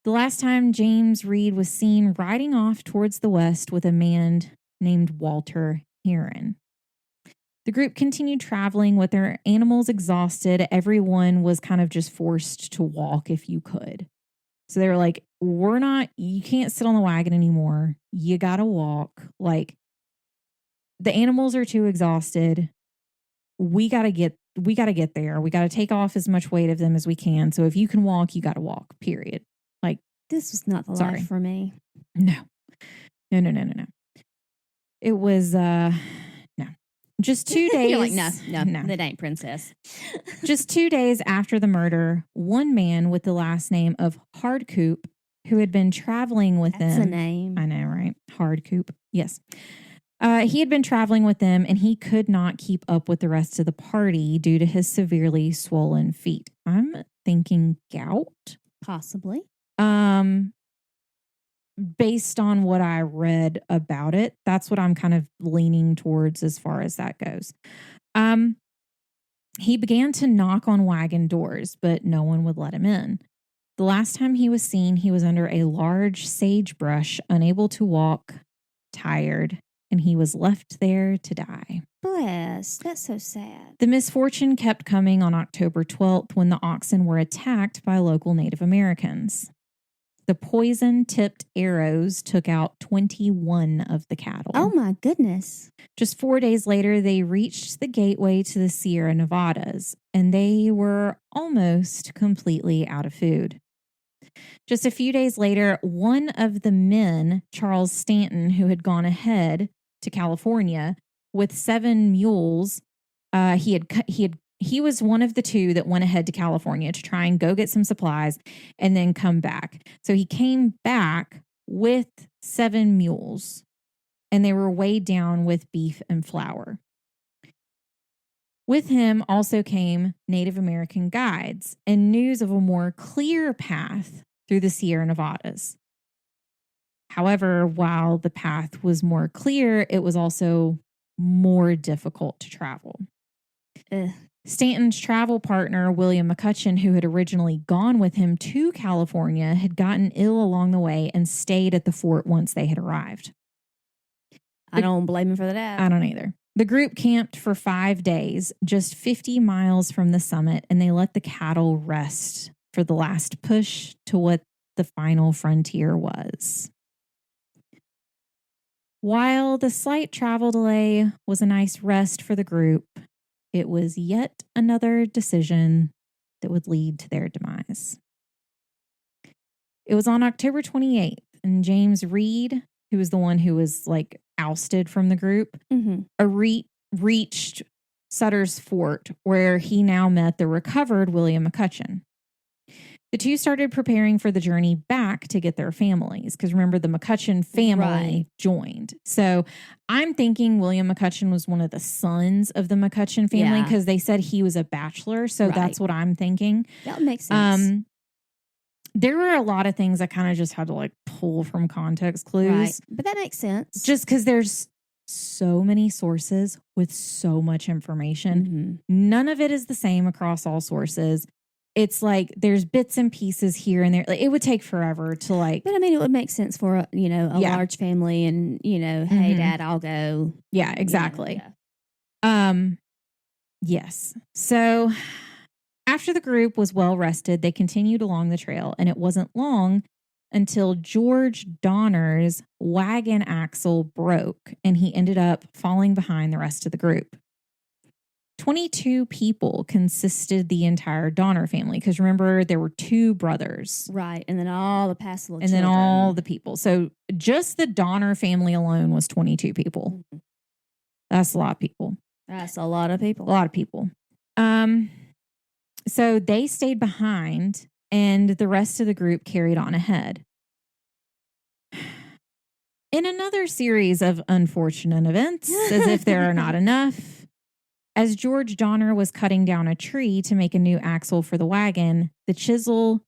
The last time James Reed was seen riding off towards the west with a man named Walter Horan. The group continued traveling with their animals exhausted. Everyone was kind of just forced to walk if you could. So they were like, you can't sit on the wagon anymore. You got to walk. Like, the animals are too exhausted. We got to get there. We got to take off as much weight of them as we can. So if you can walk, you got to walk, period. Like, this was not the life for me. No. It was, no. Just 2 days. You're like, no, that ain't princess. Just 2 days after the murder, one man with the last name of Hardcoop, who had been traveling with them. That's a name. I know, right? Hardcoop. Yes. He had been traveling with them, and he could not keep up with the rest of the party due to his severely swollen feet. I'm thinking gout. Possibly. based on what I read about it, that's what I'm kind of leaning towards as far as that goes. He began to knock on wagon doors, but no one would let him in. The last time he was seen, he was under a large sagebrush, unable to walk, tired, and he was left there to die. Bless. That's so sad. The misfortune kept coming on October 12th when the oxen were attacked by local Native Americans. The poison-tipped arrows took out 21 of the cattle. Oh, my goodness. Just 4 days later, they reached the gateway to the Sierra Nevadas, and they were almost completely out of food. Just a few days later, one of the men, Charles Stanton, who had gone ahead to California with 7 mules, he was one of the 2 that went ahead to California to try and go get some supplies and then come back. So he came back with 7 mules, and they were weighed down with beef and flour. With him also came Native American guides and news of a more clear path through the Sierra Nevadas. However, while the path was more clear, it was also more difficult to travel. Stanton's travel partner, William McCutcheon, who had originally gone with him to California, had gotten ill along the way and stayed at the fort once they had arrived. I don't blame him for that. I don't either. The group camped for 5 days, just 50 miles from the summit, and they let the cattle rest for the last push to what the final frontier was. While the slight travel delay was a nice rest for the group, it was yet another decision that would lead to their demise. It was on October 28th, and James Reed, who was the one who was like ousted from the group, reached Sutter's Fort, where he now met the recovered William McCutcheon. The 2 started preparing for the journey back to get their families, because remember, the McCutcheon family joined. So I'm thinking William McCutcheon was one of the sons of the McCutcheon family, because they said he was a bachelor. So that's what I'm thinking. That makes sense. There were a lot of things I kind of just had to like pull from context clues. Right. But that makes sense. Just because there's so many sources with so much information. None of it is the same across all sources. It's like there's bits and pieces here and there. Like, it would take forever to like. But I mean, it would make sense for a large family, and hey, Dad, I'll go. Yeah, exactly. Yes. So after the group was well rested, they continued along the trail, and it wasn't long until George Donner's wagon axle broke, and he ended up falling behind the rest of the group. 22 people consisted the entire Donner family, because remember, there were 2 brothers. Right, and then all the pastoral children. Then all the people. So just the Donner family alone was 22 people. That's a lot of people. That's a lot of people. A lot of people. So they stayed behind, and the rest of the group carried on ahead. In another series of unfortunate events, as if there are not enough, as George Donner was cutting down a tree to make a new axle for the wagon, the chisel...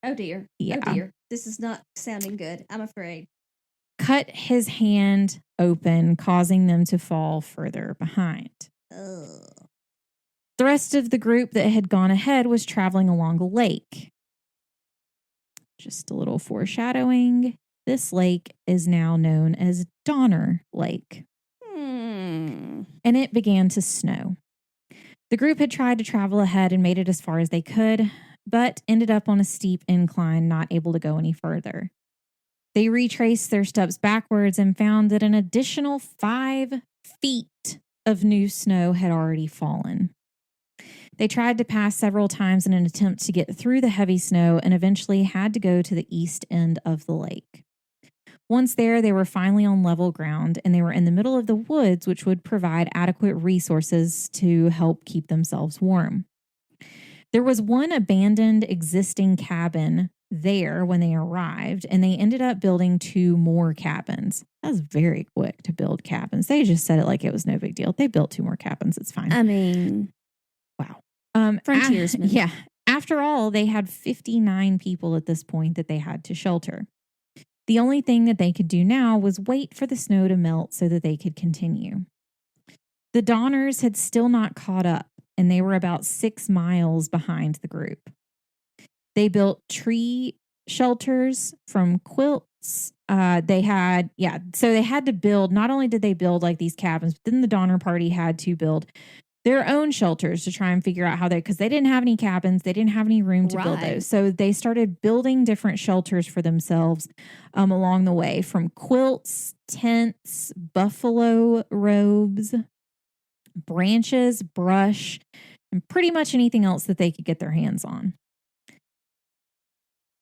Oh, dear. Yeah. Oh, dear. This is not sounding good. I'm afraid. Cut his hand open, causing them to fall further behind. Ugh. The rest of the group that had gone ahead was traveling along a lake. Just a little foreshadowing. This lake is now known as Donner Lake. And it began to snow. The group had tried to travel ahead and made it as far as they could, but ended up on a steep incline, not able to go any further. They retraced their steps backwards and found that an additional 5 feet of new snow had already fallen. They tried to pass several times in an attempt to get through the heavy snow and eventually had to go to the east end of the lake. Once there, they were finally on level ground, and they were in the middle of the woods, which would provide adequate resources to help keep themselves warm. There was one abandoned existing cabin there when they arrived, and they ended up building 2 more cabins. That was very quick to build cabins. They just said it like it was no big deal. They built 2 more cabins. It's fine. I mean, wow. Frontiersmen. Yeah. After all, they had 59 people at this point that they had to shelter. The only thing that they could do now was wait for the snow to melt so that they could continue. The Donners had still not caught up, and they were about 6 miles behind the group. They built tree shelters from quilts. So they had to build, not only did they build like these cabins, but then the Donner Party had to build their own shelters to try and figure out because they didn't have any cabins. They didn't have any room to build those. So they started building different shelters for themselves along the way, from quilts, tents, buffalo robes, branches, brush, and pretty much anything else that they could get their hands on.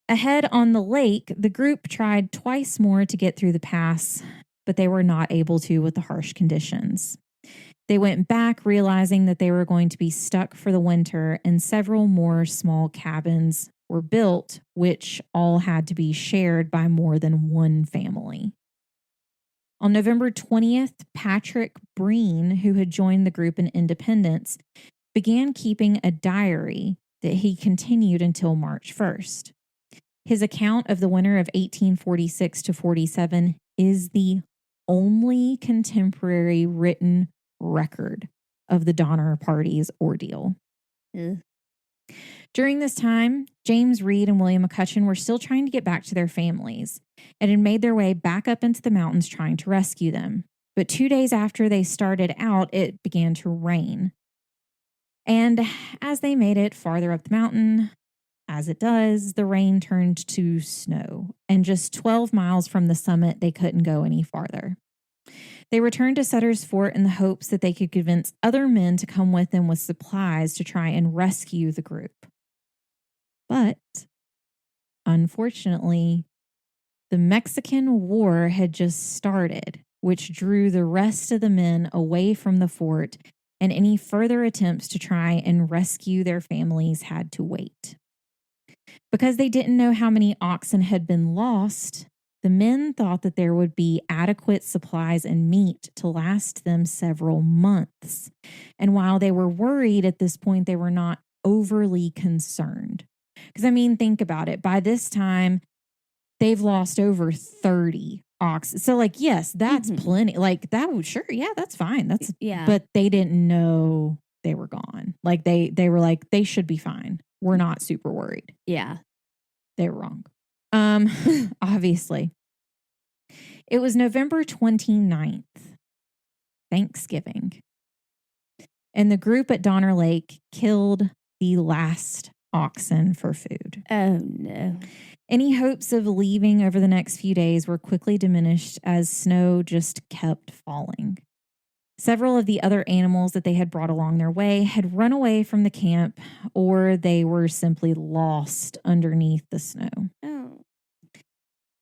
Ahead on the lake, the group tried twice more to get through the pass, but they were not able to with the harsh conditions. They went back, realizing that they were going to be stuck for the winter, and several more small cabins were built, which all had to be shared by more than one family. On November 20th, Patrick Breen, who had joined the group in Independence, began keeping a diary that he continued until March 1st. His account of the winter of 1846 to 47 is the only contemporary written record of the Donner Party's ordeal. Ugh. During this time, James Reed and William McCutcheon were still trying to get back to their families and had made their way back up into the mountains trying to rescue them. But 2 days after they started out, it began to rain. And as they made it farther up the mountain, as it does, the rain turned to snow, and just 12 miles from the summit, they couldn't go any farther. They returned to Sutter's Fort in the hopes that they could convince other men to come with them with supplies to try and rescue the group. But, unfortunately, the Mexican War had just started, which drew the rest of the men away from the fort, and any further attempts to try and rescue their families had to wait. Because they didn't know how many oxen had been lost, the men thought that there would be adequate supplies and meat to last them several months. And while they were worried at this point, they were not overly concerned. Because, think about it. By this time, they've lost over 30 oxen. So, yes, that's plenty. That's fine. But they didn't know they were gone. They were like, they should be fine. We're not super worried. Yeah. They were wrong. Obviously. It was November 29th, Thanksgiving. And the group at Donner Lake killed the last oxen for food. Oh, no. Any hopes of leaving over the next few days were quickly diminished as snow just kept falling. Several of the other animals that they had brought along their way had run away from the camp, or they were simply lost underneath the snow. Oh.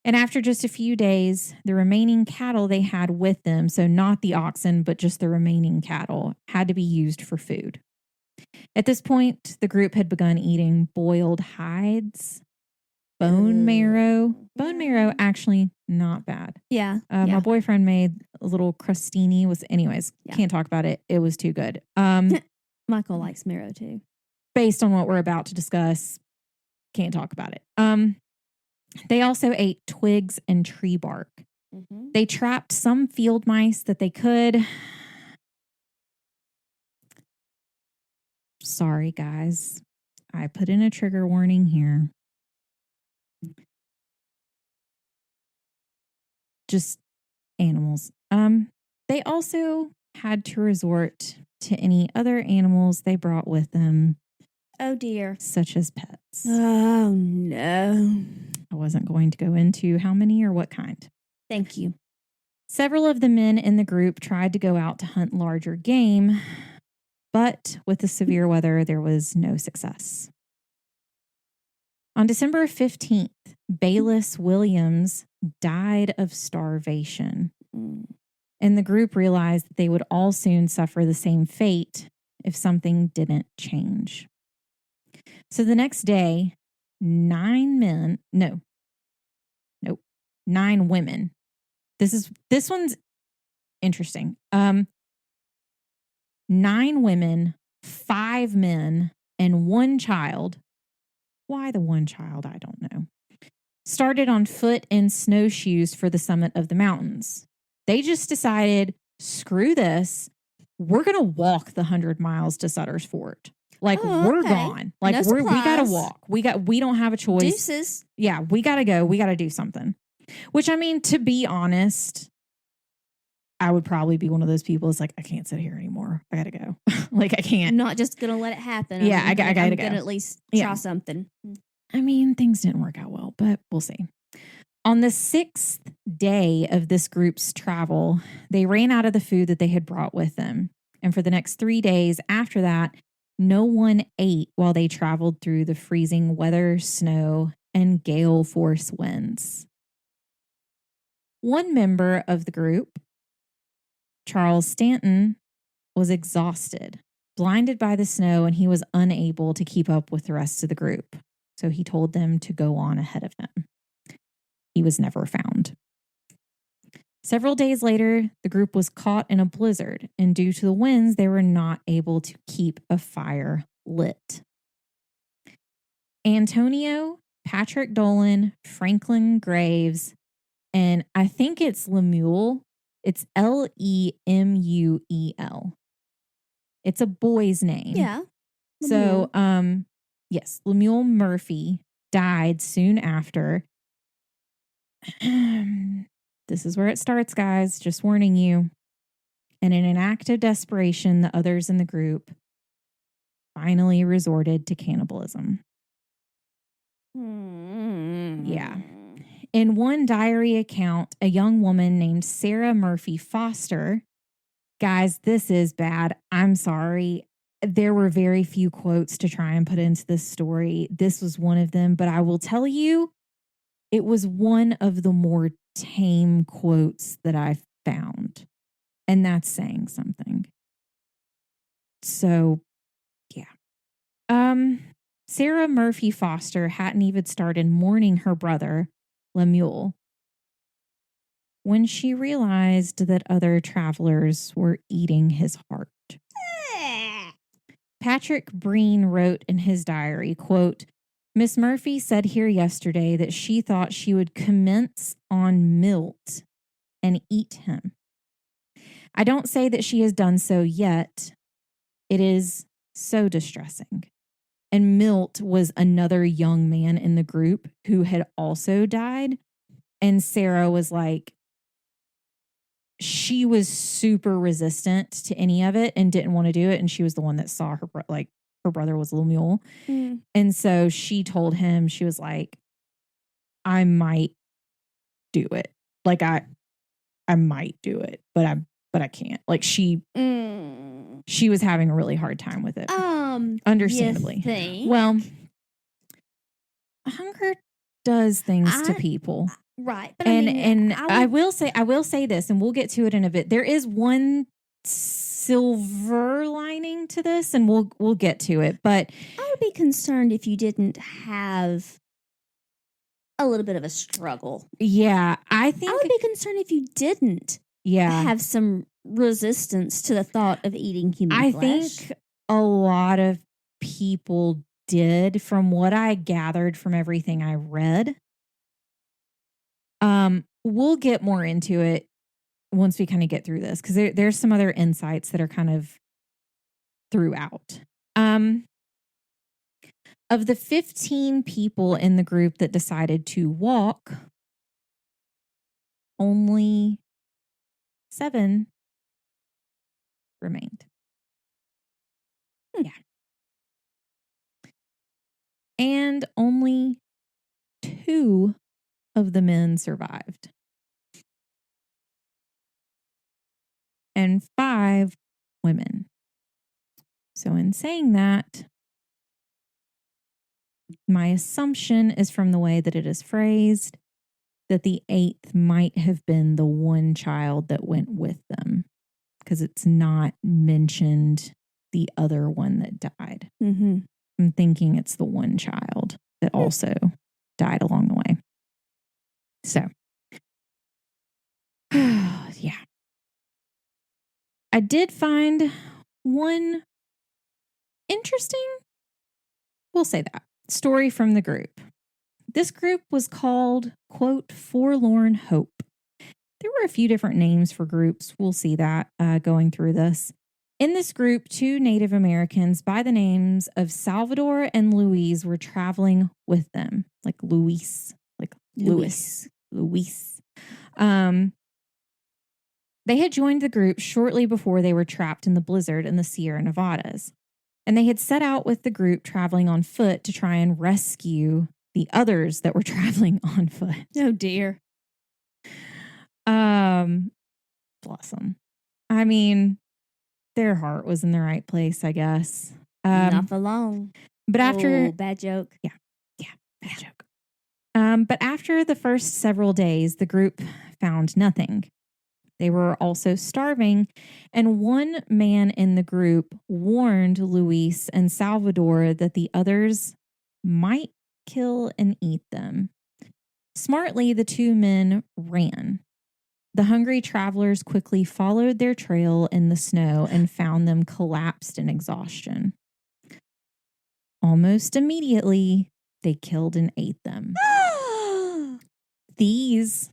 And after just a few days, the remaining cattle they had with them, so not the oxen, but just the remaining cattle, had to be used for food. At this point, the group had begun eating boiled hides, bone marrow. Bone marrow, actually not bad. Yeah. My boyfriend made a little crostini. Can't talk about it. It was too good. Michael likes marrow too. Based on what we're about to discuss, can't talk about it. They also ate twigs and tree bark. Mm-hmm. They trapped some field mice that they could. Sorry, guys. I put in a trigger warning here. Just animals. They also had to resort to any other animals they brought with them. Oh, dear. Such as pets. Oh, no. I wasn't going to go into how many or what kind. Thank you. Several of the men in the group tried to go out to hunt larger game, but with the severe weather, there was no success. On December 15th, Bayless Williams died of starvation. And the group realized that they would all soon suffer the same fate if something didn't change. So the next day, 9 women. This one's interesting. 9 women, 5 men, and 1 child. Why the 1 child? I don't know. started on foot and snowshoes for the summit of the mountains. They just decided, screw this. We're going to walk the 100 miles to Sutter's Fort. Like, we're gone. Like, No we got to supplies. walk. We don't have a choice. Deuces. Yeah, we got to go. We got to do something. Which, I mean, to be honest, I would probably be one of those people that's like, I can't sit here anymore. I got to go. Like, I can't. I'm not just going to let it happen. Yeah, I got to go. I'm going to at least try something. I mean, things didn't work out well, but we'll see. On the 6th day of this group's travel, they ran out of the food that they had brought with them. And for the next 3 days after that, no one ate while they traveled through the freezing weather, snow, and gale force winds. One member of the group, Charles Stanton, was exhausted, blinded by the snow, and he was unable to keep up with the rest of the group. So he told them to go on ahead of him. He was never found. Several days later, the group was caught in a blizzard, and due to the winds, they were not able to keep a fire lit. Antonio, Patrick Dolan, Franklin Graves, and I think it's Lemuel. It's Lemuel. It's a boy's name. Yeah. So, yes, Lemuel Murphy died soon after. This is where it starts, guys. Just warning you. And in an act of desperation, the others in the group finally resorted to cannibalism. Yeah. In one diary account, a young woman named Sarah Murphy Foster, guys, this is bad. I'm sorry. There were very few quotes to try and put into this story. This was one of them, but I will tell you, it was one of the more tame quotes that I found. And that's saying something. So, yeah. Sarah Murphy Foster hadn't even started mourning her brother, Lemuel, when she realized that other travelers were eating his heart. Patrick Breen wrote in his diary, quote, Miss Murphy said here yesterday that she thought she would commence on Milt and eat him. I don't say that she has done so yet. It is so distressing. And Milt was another young man in the group who had also died. And Sarah was like, she was super resistant to any of it and didn't want to do it. And she was the one that saw her, her brother was Lemuel. And so she told him, she was like, I might do it. Like I might do it, but I can't. Like she was having a really hard time with it. Understandably. Well, hunger does things to people. Right. But I will say this, and we'll get to it in a bit. There is one silver lining to this, and we'll get to it. But I would be concerned if you didn't have a little bit of a struggle. Yeah, I would be concerned if you didn't have some resistance to the thought of eating human flesh. I think a lot of people did, from what I gathered from everything I read. We'll get more into it once we kind of get through this, because there's some other insights that are kind of throughout. Of the 15 people in the group that decided to walk, only 7 remained. Yeah. And only 2 of the men survived. And 5 women. So in saying that, my assumption is, from the way that it is phrased, that the 8th might have been the one child that went with them, because it's not mentioned the other one that died. Mm-hmm. I'm thinking it's the one child that also died along the way. So, yeah. I did find one interesting, we'll say that, story from the group. This group was called, quote, Forlorn Hope. There were a few different names for groups. We'll see that going through this. In this group, 2 Native Americans by the names of Salvador and Luis were traveling with them. Like Luis. They had joined the group shortly before they were trapped in the blizzard in the Sierra Nevadas. And they had set out with the group traveling on foot to try and rescue the others that were traveling on foot. Oh, dear. Bless them. I mean, their heart was in the right place, I guess. Not for long. But after... bad joke. Yeah, bad joke. But after the first several days, the group found nothing. They were also starving, and one man in the group warned Luis and Salvador that the others might kill and eat them. Smartly, the 2 men ran. The hungry travelers quickly followed their trail in the snow and found them collapsed in exhaustion. Almost immediately, they killed and ate them. These...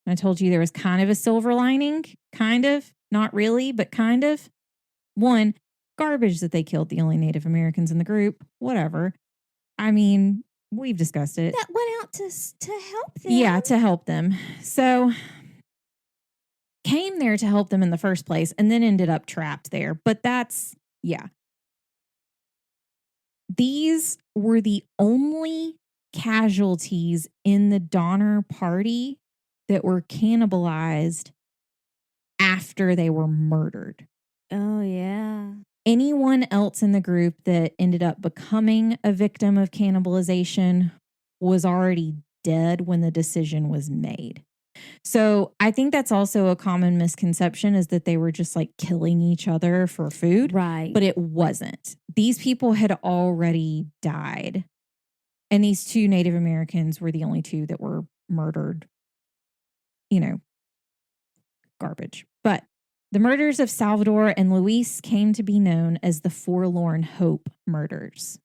I told you there was kind of a silver lining. Kind of. Not really, but kind of. 1, garbage that they killed the only Native Americans in the group. Whatever. I mean, we've discussed it. That went out to help them. Yeah, to help them. So, came there to help them in the first place and then ended up trapped there. But that's, yeah. These were the only casualties in the Donner Party that were cannibalized after they were murdered. Oh, yeah. Anyone else in the group that ended up becoming a victim of cannibalization was already dead when the decision was made. So I think that's also a common misconception, is that they were just like killing each other for food. Right. But it wasn't. These people had already died. And these 2 Native Americans were the only 2 that were murdered. You know, garbage. But the murders of Salvador and Luis came to be known as the Forlorn Hope murders.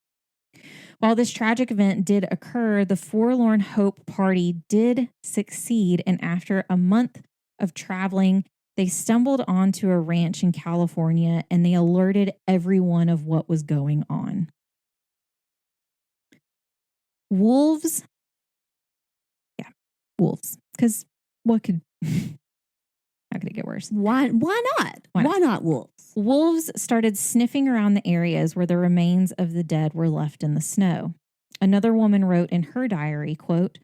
While this tragic event did occur, the Forlorn Hope Party did succeed, and after a month of traveling, they stumbled onto a ranch in California and they alerted everyone of what was going on. Wolves. Because how could it get worse? Why not? Why not wolves? Wolves started sniffing around the areas where the remains of the dead were left in the snow. Another woman wrote in her diary, quote,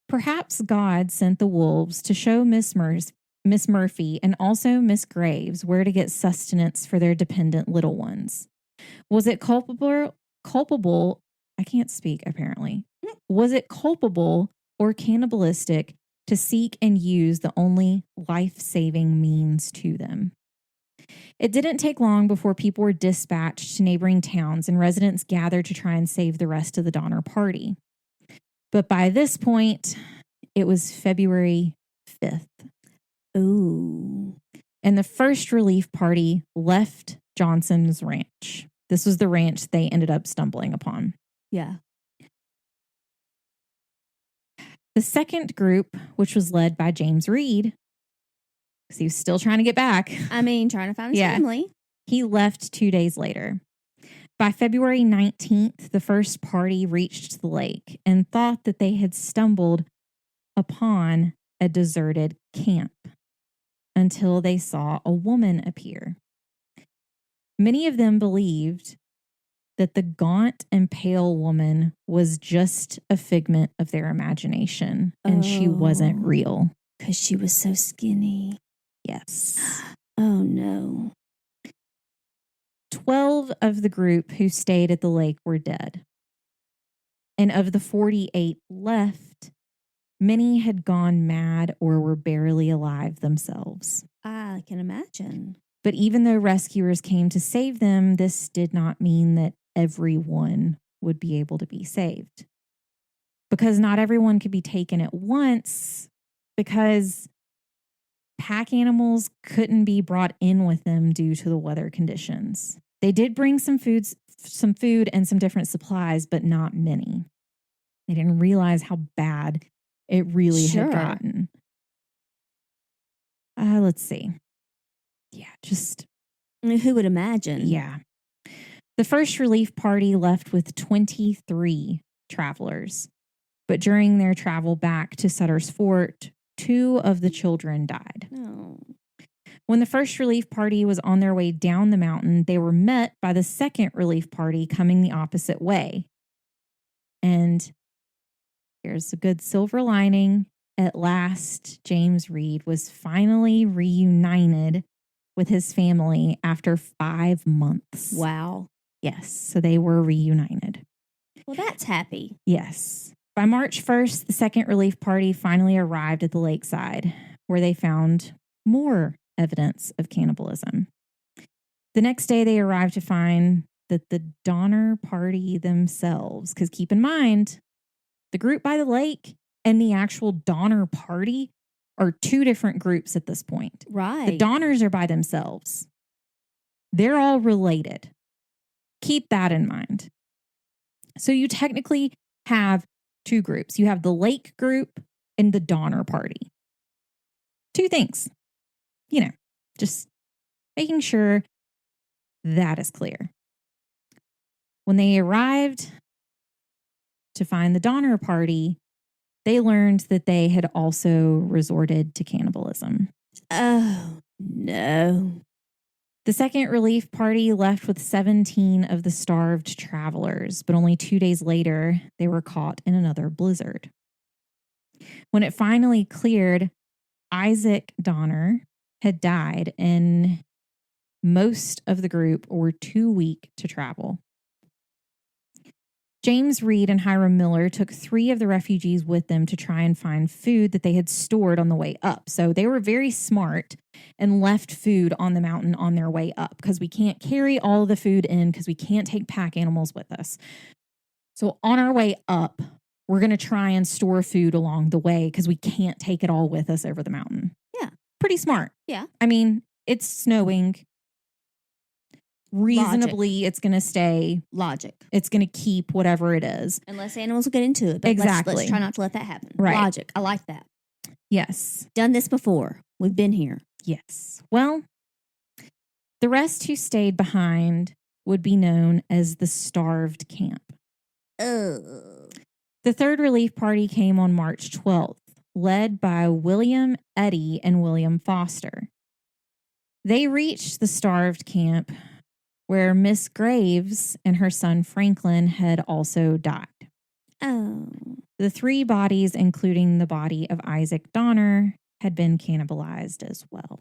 "Perhaps God sent the wolves to show Miss Murphy and also Miss Graves where to get sustenance for their dependent little ones. Was it culpable? I can't speak, apparently. Was it culpable or cannibalistic to seek and use the only life-saving means to them? It didn't take long before people were dispatched to neighboring towns and residents gathered to try and save the rest of the Donner Party. But by this point, it was February 5th. Ooh. And the first relief party left Johnson's ranch. This was the ranch they ended up stumbling upon. Yeah. The second group, which was led by James Reed, because he was still trying to get back. I mean, trying to find his family. He left 2 days later. By February 19th, the first party reached the lake and thought that they had stumbled upon a deserted camp until they saw a woman appear. Many of them believed that the gaunt and pale woman was just a figment of their imagination and she wasn't real. Because she was so skinny. Yes. Oh, no. 12 of the group who stayed at the lake were dead. And of the 48 left, many had gone mad or were barely alive themselves. I can imagine. But even though rescuers came to save them, this did not mean that everyone would be able to be saved. Because not everyone could be taken at once, because pack animals couldn't be brought in with them due to the weather conditions. They did bring some food and some different supplies, but not many. They didn't realize how bad it really Sure. had gotten. Let's see. Yeah, just... I mean, who would imagine? Yeah. The first relief party left with 23 travelers. But during their travel back to Sutter's Fort, 2 of the children died. No. When the first relief party was on their way down the mountain, they were met by the second relief party coming the opposite way. And here's a good silver lining. At last, James Reed was finally reunited with his family after 5 months. Wow. Yes, so they were reunited. Well, that's happy. Yes. By March 1st, the second relief party finally arrived at the lakeside, where they found more evidence of cannibalism. The next day, they arrived to find that the Donner Party themselves, because keep in mind, the group by the lake and the actual Donner Party are 2 different groups at this point. Right. The Donners are by themselves. They're all related. Keep that in mind. So you technically have 2 groups. You have the lake group and the Donner Party. 2 things. Just making sure that is clear. When they arrived to find the Donner Party, they learned that they had also resorted to cannibalism. Oh, no. The second relief party left with 17 of the starved travelers, but only 2 days later, they were caught in another blizzard. When it finally cleared, Isaac Donner had died, and most of the group were too weak to travel. James Reed and Hiram Miller took 3 of the refugees with them to try and find food that they had stored on the way up. So they were very smart and left food on the mountain on their way up, because we can't carry all of the food in because we can't take pack animals with us. So on our way up, we're going to try and store food along the way because we can't take it all with us over the mountain. Yeah. Pretty smart. Yeah. I mean, it's snowing. Reasonably, it's going to stay. Logic. It's going to keep whatever it is. Unless animals will get into it. But Exactly. Let's try not to let that happen. Right. Logic. I like that. Yes. Done this before. We've been here. Yes. Well, the rest who stayed behind would be known as the Starved Camp. Oh. The third relief party came on March 12th, led by William Eddy and William Foster. They reached the Starved Camp, where Miss Graves and her son Franklin had also died. Oh. The 3 bodies, including the body of Isaac Donner, had been cannibalized as well.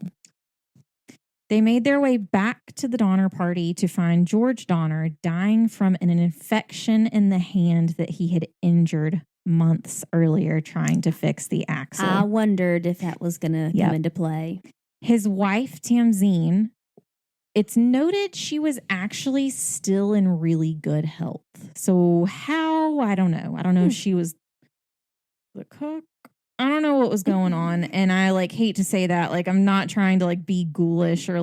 They made their way back to the Donner Party to find George Donner dying from an infection in the hand that he had injured months earlier trying to fix the axle. I wondered if that was going to come into play. His wife, Tamzine, it's noted she was actually still in really good health. So how? I don't know. I don't know if she was the cook. I don't know what was going on. And I hate to say that. I'm not trying to be ghoulish or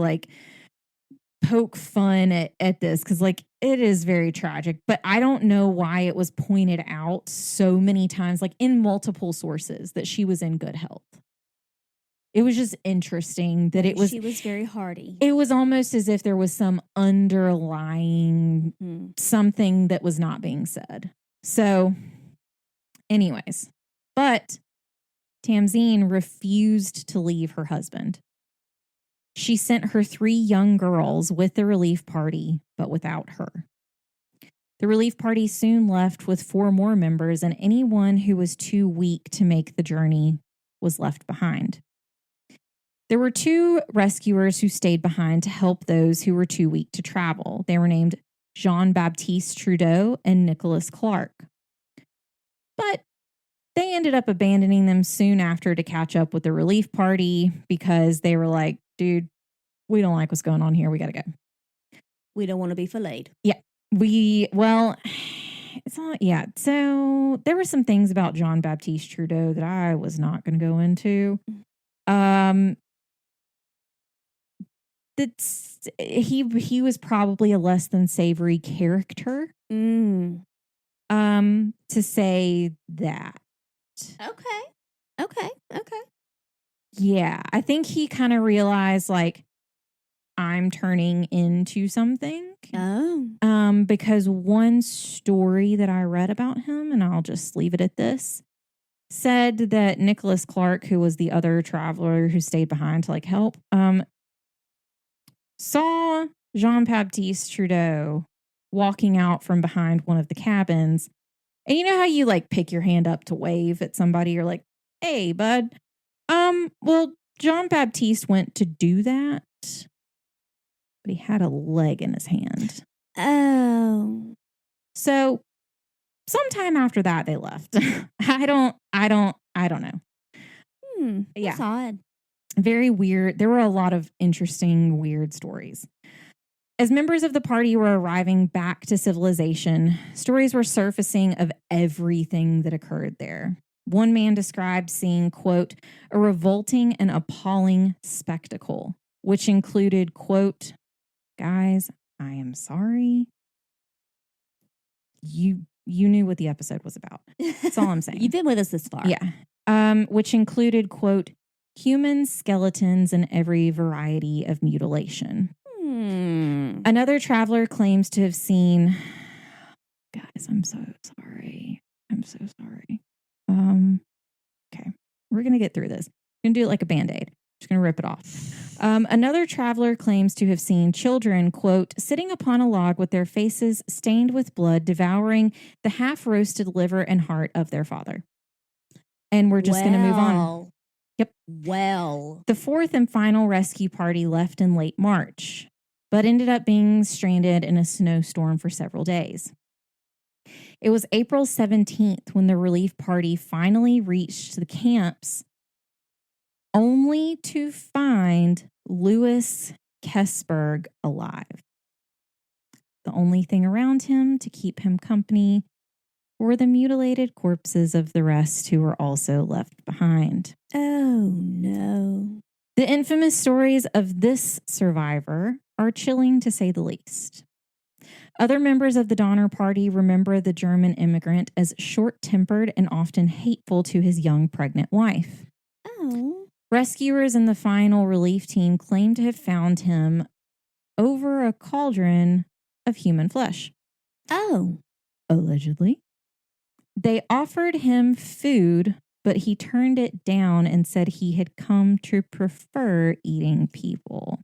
poke fun at this, because it is very tragic. But I don't know why it was pointed out so many times, in multiple sources, that she was in good health. It was just interesting that She was very hardy. It was almost as if there was some underlying something that was not being said. So, anyways, but Tamzine refused to leave her husband. She sent her 3 young girls with the relief party, but without her. The relief party soon left with 4 more members, and anyone who was too weak to make the journey was left behind. There were 2 rescuers who stayed behind to help those who were too weak to travel. They were named Jean-Baptiste Trudeau and Nicholas Clark. But they ended up abandoning them soon after to catch up with the relief party, because they were like, dude, we don't like what's going on here. We got to go. We don't want to be filleted. Yeah. It's not, yeah. So there were some things about Jean-Baptiste Trudeau that I was not going to go into. He was probably a less than savory character. to say that. Okay. Yeah, I think he kind of realized like I'm turning into something. Oh. Because one story that I read about him, and I'll just leave it at this, said that Nicholas Clark, who was the other traveler who stayed behind to like help, saw Jean-Baptiste Trudeau walking out from behind one of the cabins. And you know how you like pick your hand up to wave at somebody? You're like, hey, bud. Well, Jean-Baptiste went to do that, but he had a leg in his hand. Oh. So sometime after that, they left. I don't know. That's odd. Very weird. There were a lot of interesting, weird stories. As members of the party were arriving back to civilization, stories were surfacing of everything that occurred there. One man described seeing, quote, a revolting and appalling spectacle, which included, quote, guys, I am sorry. You knew what the episode was about. That's all I'm saying. You've been with us this far. Yeah. Which included, quote, human skeletons and every variety of mutilation. Another traveler claims to have seen, guys, I'm so sorry. Okay, we're going to get through this. We're going to do it like a Band-Aid. Just going to rip it off. Another traveler claims to have seen children, quote, sitting upon a log with their faces stained with blood, devouring the half-roasted liver and heart of their father. And we're just going to move on. Yep. Well. The fourth and final rescue party left in late March, but ended up being stranded in a snowstorm for several days. It was April 17th when the relief party finally reached the camps, only to find Louis Kesberg alive. The only thing around him to keep him company were the mutilated corpses of the rest who were also left behind. Oh, no. The infamous stories of this survivor are chilling to say the least. Other members of the Donner Party remember the German immigrant as short-tempered and often hateful to his young pregnant wife. Oh. Rescuers in the final relief team claim to have found him over a cauldron of human flesh. Oh. Allegedly. They offered him food, but he turned it down and said he had come to prefer eating people.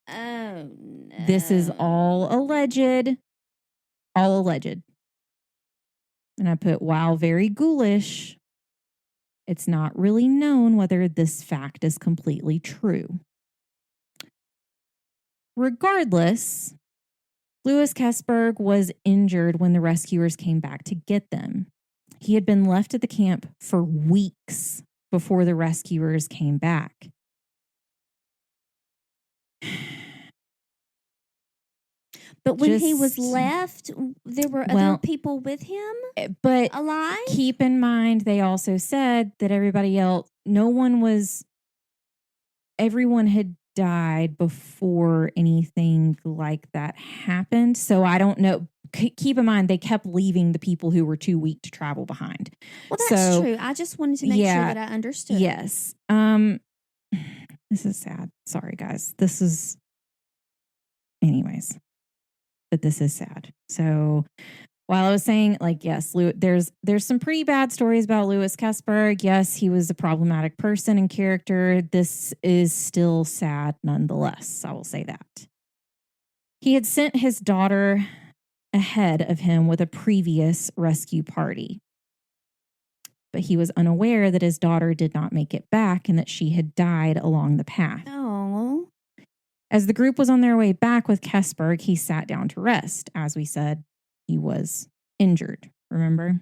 Oh, no. This is all alleged. All alleged. And I put, while very ghoulish, it's not really known whether this fact is completely true. Regardless, Louis Kesberg was injured when the rescuers came back to get them. He had been left at the camp for weeks before the rescuers came back. But when he was left, there were other people with him? But alive? Keep in mind, they also said that everybody else, everyone had died before anything like that happened. So I don't know. Keep in mind, they kept leaving the people who were too weak to travel behind. Well, that's true. I just wanted to make sure that I understood. Yes. This is sad. Sorry, guys. Anyways. But this is sad. So while I was saying, like, yes, there's some pretty bad stories about Louis Kesberg. Yes, he was a problematic person and character. This is still sad nonetheless. I will say that. He had sent his daughter ahead of him with a previous rescue party. But he was unaware that his daughter did not make it back and that she had died along the path. Oh. As the group was on their way back with Kesberg, he sat down to rest. As we said, he was injured, remember?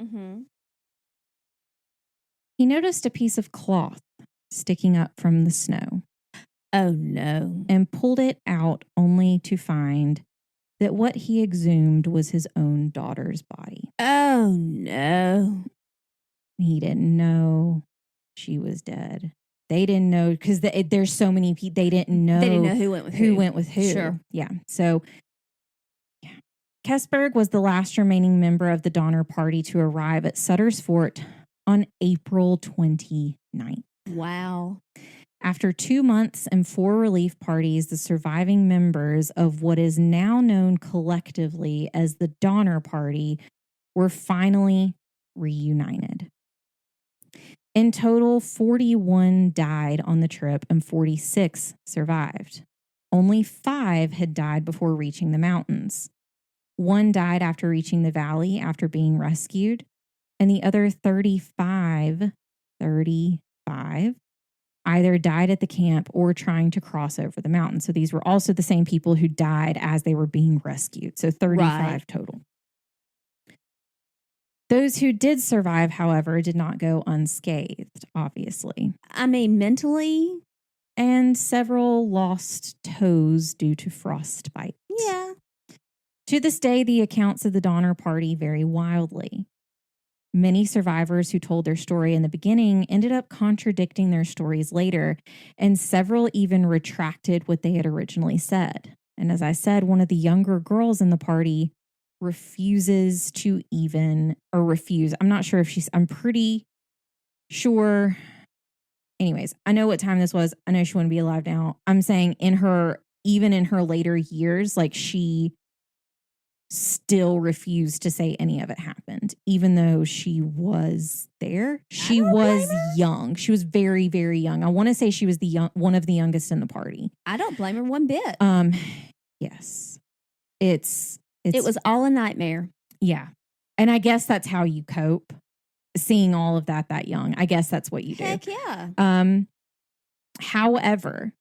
Mm-hmm. He noticed a piece of cloth sticking up from the snow. Oh, no. And pulled it out only to find that what he exhumed was his own daughter's body. Oh, no. He didn't know she was dead. They didn't know because there's so many people. They didn't know who went with who. Who went with who. Sure. Yeah. So, yeah. Kesberg was the last remaining member of the Donner Party to arrive at Sutter's Fort on April 29th. Wow. After 2 months and 4 relief parties, the surviving members of what is now known collectively as the Donner Party were finally reunited. In total, 41 died on the trip and 46 survived. Only 5 had died before reaching the mountains. 1 died after reaching the valley after being rescued, and the other 35 either died at the camp or trying to cross over the mountain. So these were also the same people who died as they were being rescued. So 35 total. Those who did survive, however, did not go unscathed, obviously. I mean, mentally. And several lost toes due to frostbite. Yeah. To this day, the accounts of the Donner Party vary wildly. Many survivors who told their story in the beginning ended up contradicting their stories later, and several even retracted what they had originally said. And as I said, one of the younger girls in the party refuses to even, or refuse. I'm not sure if I'm pretty sure. Anyways, I know what time this was. I know she wouldn't be alive now. I'm saying even in her later years, like she still refused to say any of it happened, even though she was there. She was young. She was very, very young. I want to say she was one of the youngest in the party. I don't blame her one bit. Yes. It was all a nightmare. Yeah. And I guess that's how you cope, seeing all of that young. I guess that's what you do. Heck yeah. However,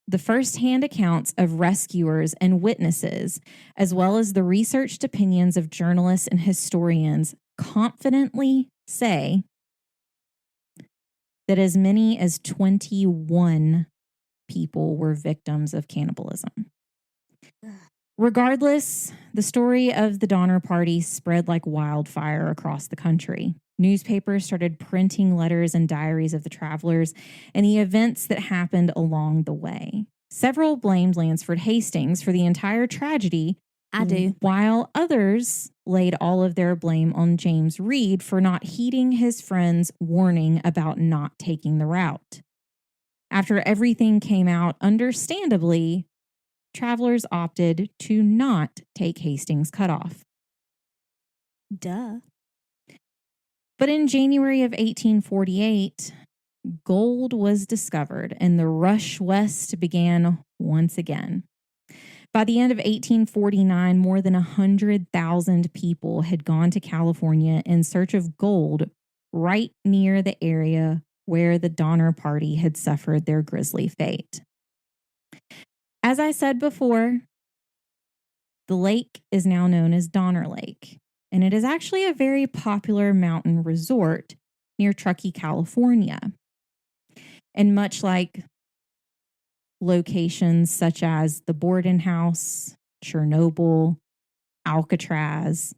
the firsthand accounts of rescuers and witnesses, as well as the researched opinions of journalists and historians, confidently say that as many as 21 people were victims of cannibalism. Regardless, the story of the Donner Party spread like wildfire across the country. Newspapers started printing letters and diaries of the travelers and the events that happened along the way. Several blamed Lansford Hastings for the entire tragedy. I do. While others laid all of their blame on James Reed for not heeding his friend's warning about not taking the route. After everything came out, understandably, travelers opted to not take Hastings Cut Off. Duh. But in January of 1848, gold was discovered and the rush west began once again. By the end of 1849, more than 100,000 people had gone to California in search of gold right near the area where the Donner Party had suffered their grisly fate. As I said before, the lake is now known as Donner Lake, and it is actually a very popular mountain resort near Truckee, California. And much like locations such as the Borden House, Chernobyl, Alcatraz,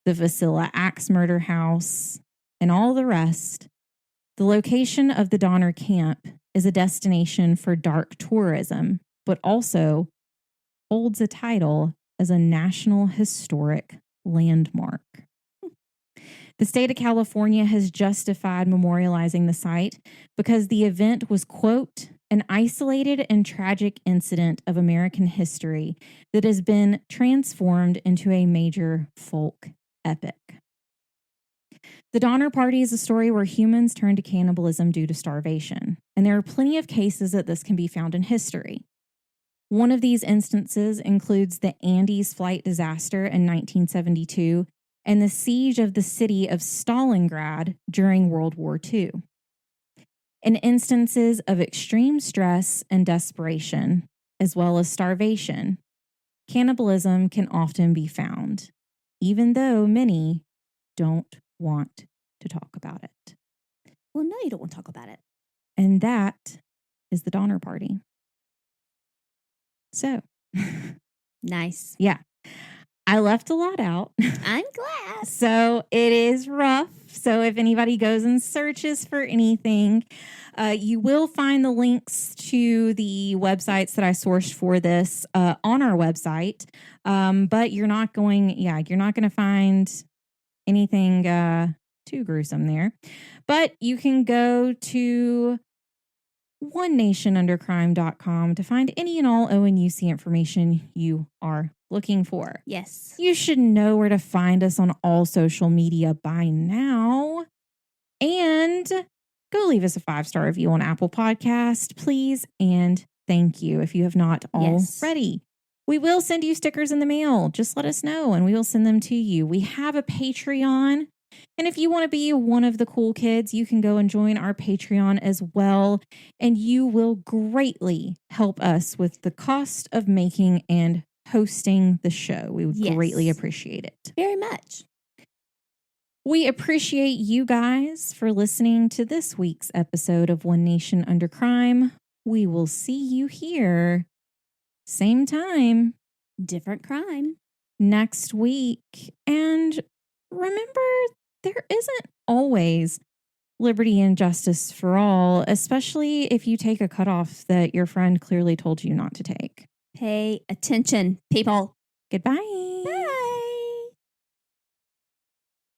the Vasilla Axe Murder House, and all the rest, the location of the Donner Camp is a destination for dark tourism, but also holds a title as a National Historic Landmark. The state of California has justified memorializing the site because the event was, quote, an isolated and tragic incident of American history that has been transformed into a major folk epic. The Donner Party is a story where humans turn to cannibalism due to starvation, and there are plenty of cases that this can be found in history. One of these instances includes the Andes flight disaster in 1972 and the siege of the city of Stalingrad during World War II. In instances of extreme stress and desperation, as well as starvation, cannibalism can often be found, even though many don't want to talk about it. Well, no, you don't want to talk about it. And that is the Donner Party. So, nice. Yeah. I left a lot out. I'm glad. So it is rough. So if anybody goes and searches for anything, you will find the links to the websites that I sourced for this on our website. But you're not going to find anything too gruesome there. But you can go to onenationundercrime.com to find any and all ONUC information you are looking for. Yes. You should know where to find us on all social media by now. And go leave us a 5-star review on Apple Podcast, please. And thank you if you have not already. We will send you stickers in the mail. Just let us know and we will send them to you. We have a Patreon. And if you want to be one of the cool kids, you can go and join our Patreon as well. And you will greatly help us with the cost of making and hosting the show. We would greatly appreciate it. Very much. We appreciate you guys for listening to this week's episode of One Nation Under Crime. We will see you here, same time, different crime, next week. And remember, there isn't always liberty and justice for all, especially if you take a cutoff that your friend clearly told you not to take. Pay attention, people. Goodbye. Bye.